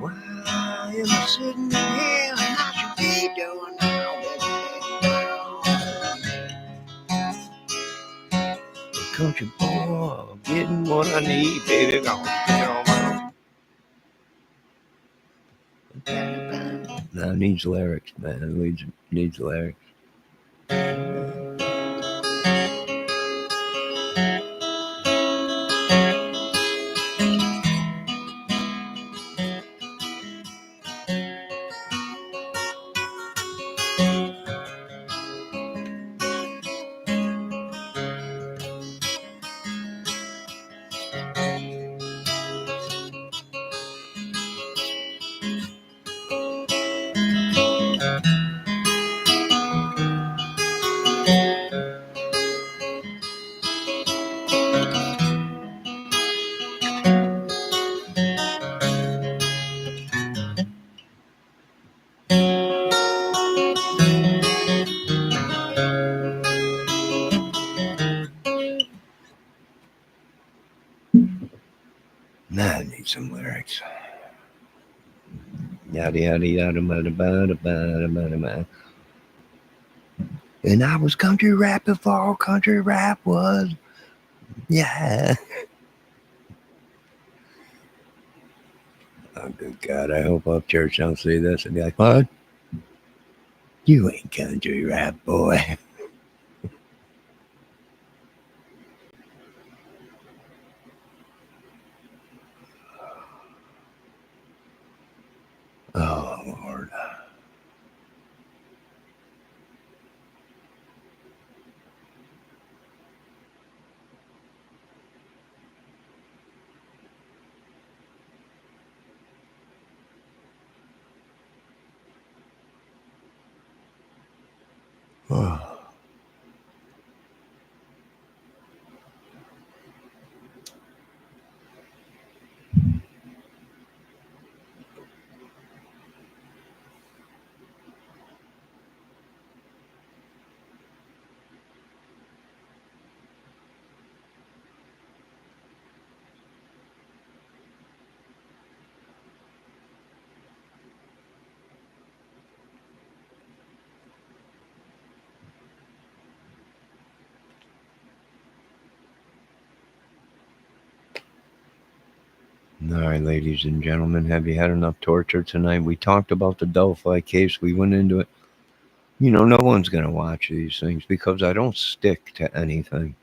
Why am I sitting here and I should be doing all this? The country boy, I'm getting what I need, baby. Gonna get on my. Now it needs lyrics, man. It needs lyrics. Now I need some lyrics. Yada yada yada bada bada bada bada bada. And I was country rap before country rap was. Yeah. Oh, good God. I hope Upchurch don't see this and be like, what? You ain't country rap, boy. Oh, Lord. Oh. All right, ladies and gentlemen, have you had enough torture tonight? We talked about the Delphi case. We went into it. You know, no one's going to watch these things because I don't stick to anything.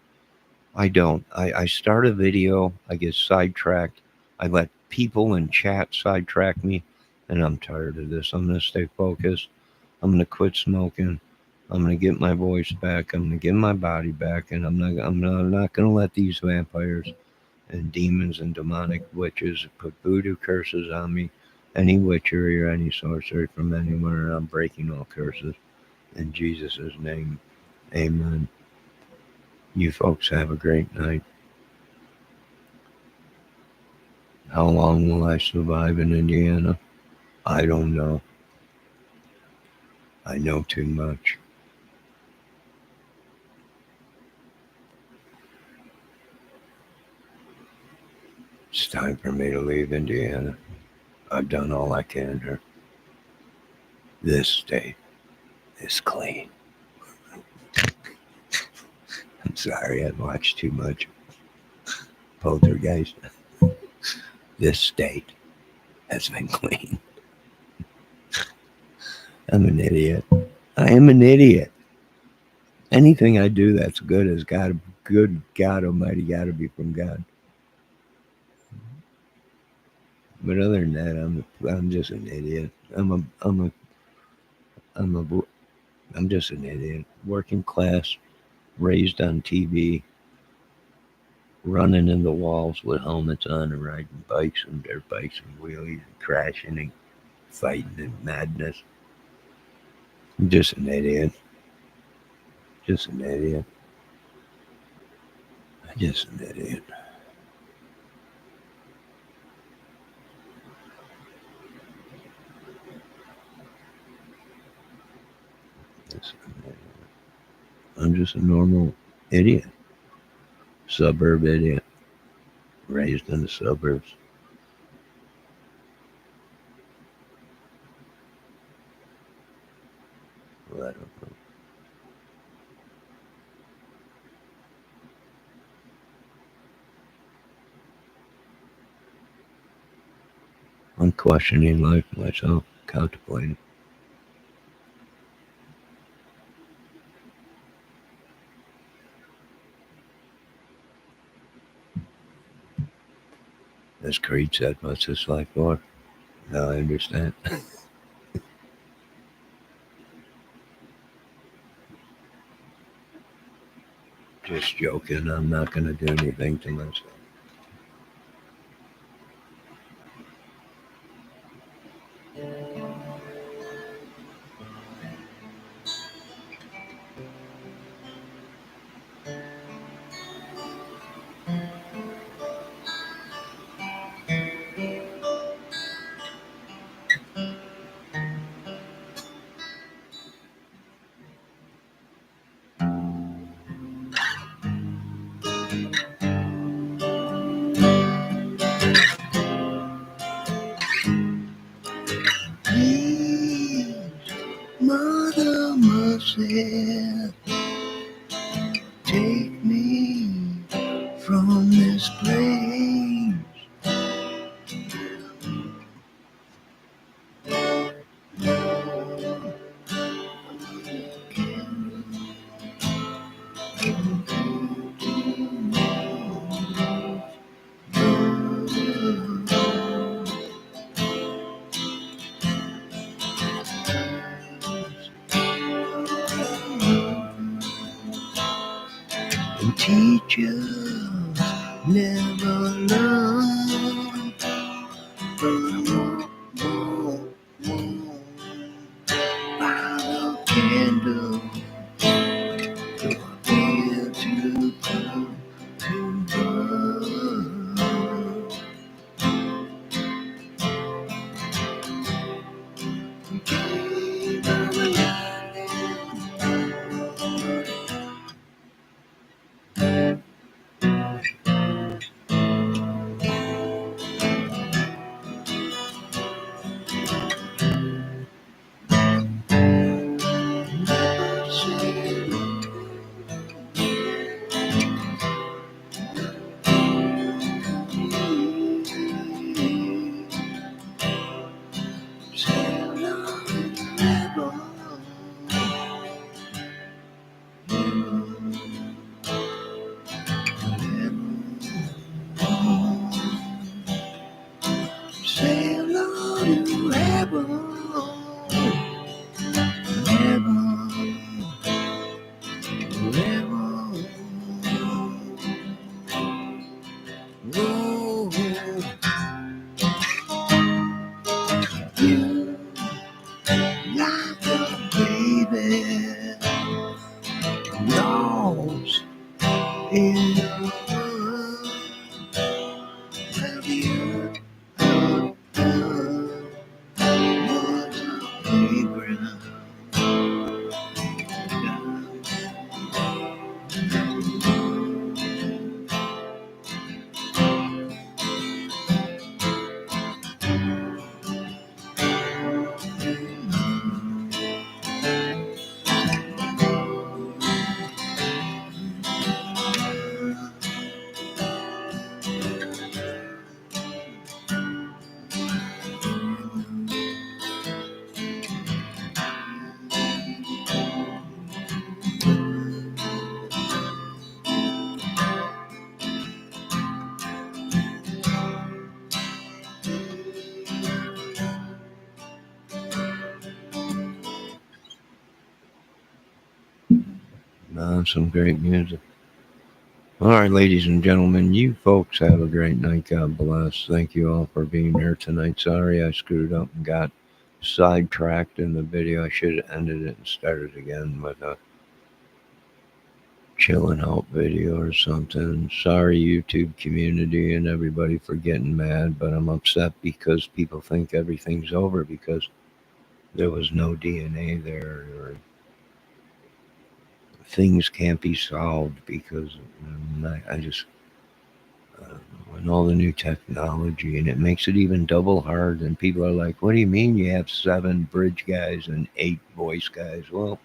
I don't. I start a video, I get sidetracked. I let people in chat sidetrack me, and I'm tired of this. I'm going to stay focused. I'm going to quit smoking. I'm going to get my voice back. I'm going to get my body back, and I'm not going to let these vampires and demons and demonic witches put voodoo curses on me, any witchery or any sorcery from anywhere. I'm breaking all curses in Jesus' name. Amen. You folks have a great night. How long will I survive in Indiana? I don't know. I know too much. It's time for me to leave Indiana. I've done all I can here. This state is clean. I'm sorry, I've watched too much Poltergeist. This state has been clean. I'm an idiot. I am an idiot. Anything I do that's good has got to, good God Almighty, got to be from God. But other than that, I'm just an idiot. I'm just an idiot. Working class, raised on TV, running into walls with helmets on and riding bikes and dirt bikes and wheelies and crashing and fighting and madness. I'm just an idiot. Just an idiot. Just an idiot. I'm just a normal idiot. Suburb idiot. Raised in the suburbs. Well, I don't know. I'm questioning life myself, contemplating. As Creed said, what's this life for? Now I understand. Just joking. I'm not going to do anything to myself. Please, Mother Mercy, take me from this place. And teachers never learn. By the candle in a world where the earth was a playground. Some great music. All right, ladies and gentlemen, you folks have a great night. God bless. Thank you all for being here tonight. Sorry I screwed up and got sidetracked in the video. I should have ended it and started again with a chilling out video or something. Sorry, YouTube community and everybody for getting mad, but I'm upset because people think everything's over because there was no DNA there, or things can't be solved because I just and all the new technology, and it makes it even double hard. And people are like, "What do you mean you have 7 bridge guys and 8 voice guys?" Well,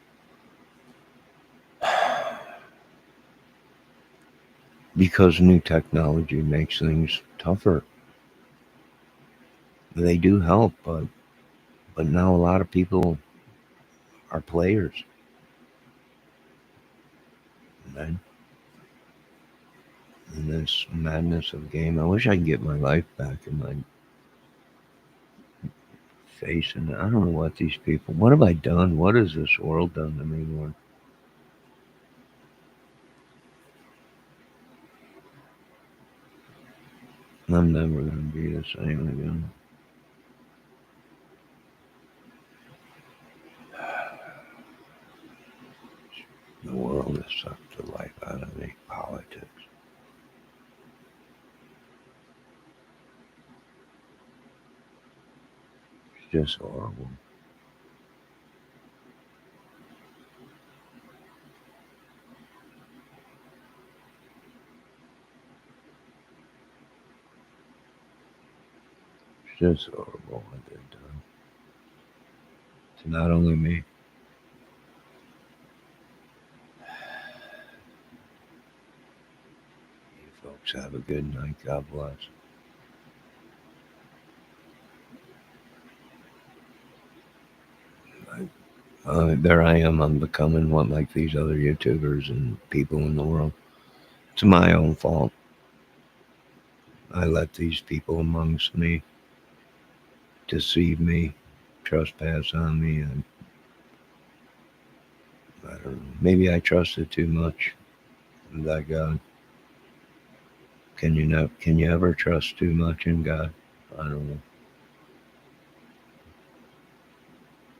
because new technology makes things tougher. They do help, but now a lot of people are players. Right? In this madness of game, I wish I could get my life back in my face. And I don't know what these people. What have I done? What has this world done to me, Lord? I'm never gonna be the same again. The world has sucked the life out of me. Politics. It's just horrible. It's just horrible what they've done. To not only me. You folks have a good night. God bless. There I am. I'm becoming what like these other YouTubers and people in the world. It's my own fault. I let these people amongst me deceive me, trespass on me, and I don't know. Maybe I trusted too much in that God. Can you not? Can you ever trust too much in God? I don't know.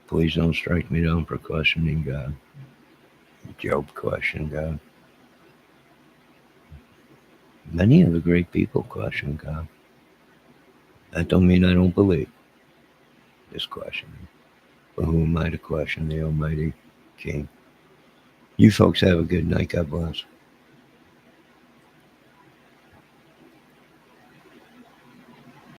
Please don't strike me down for questioning God. Job questioned God. Many of the great people question God. That don't mean I don't believe. Just questioning. But who am I to question the Almighty King? You folks have a good night. God bless.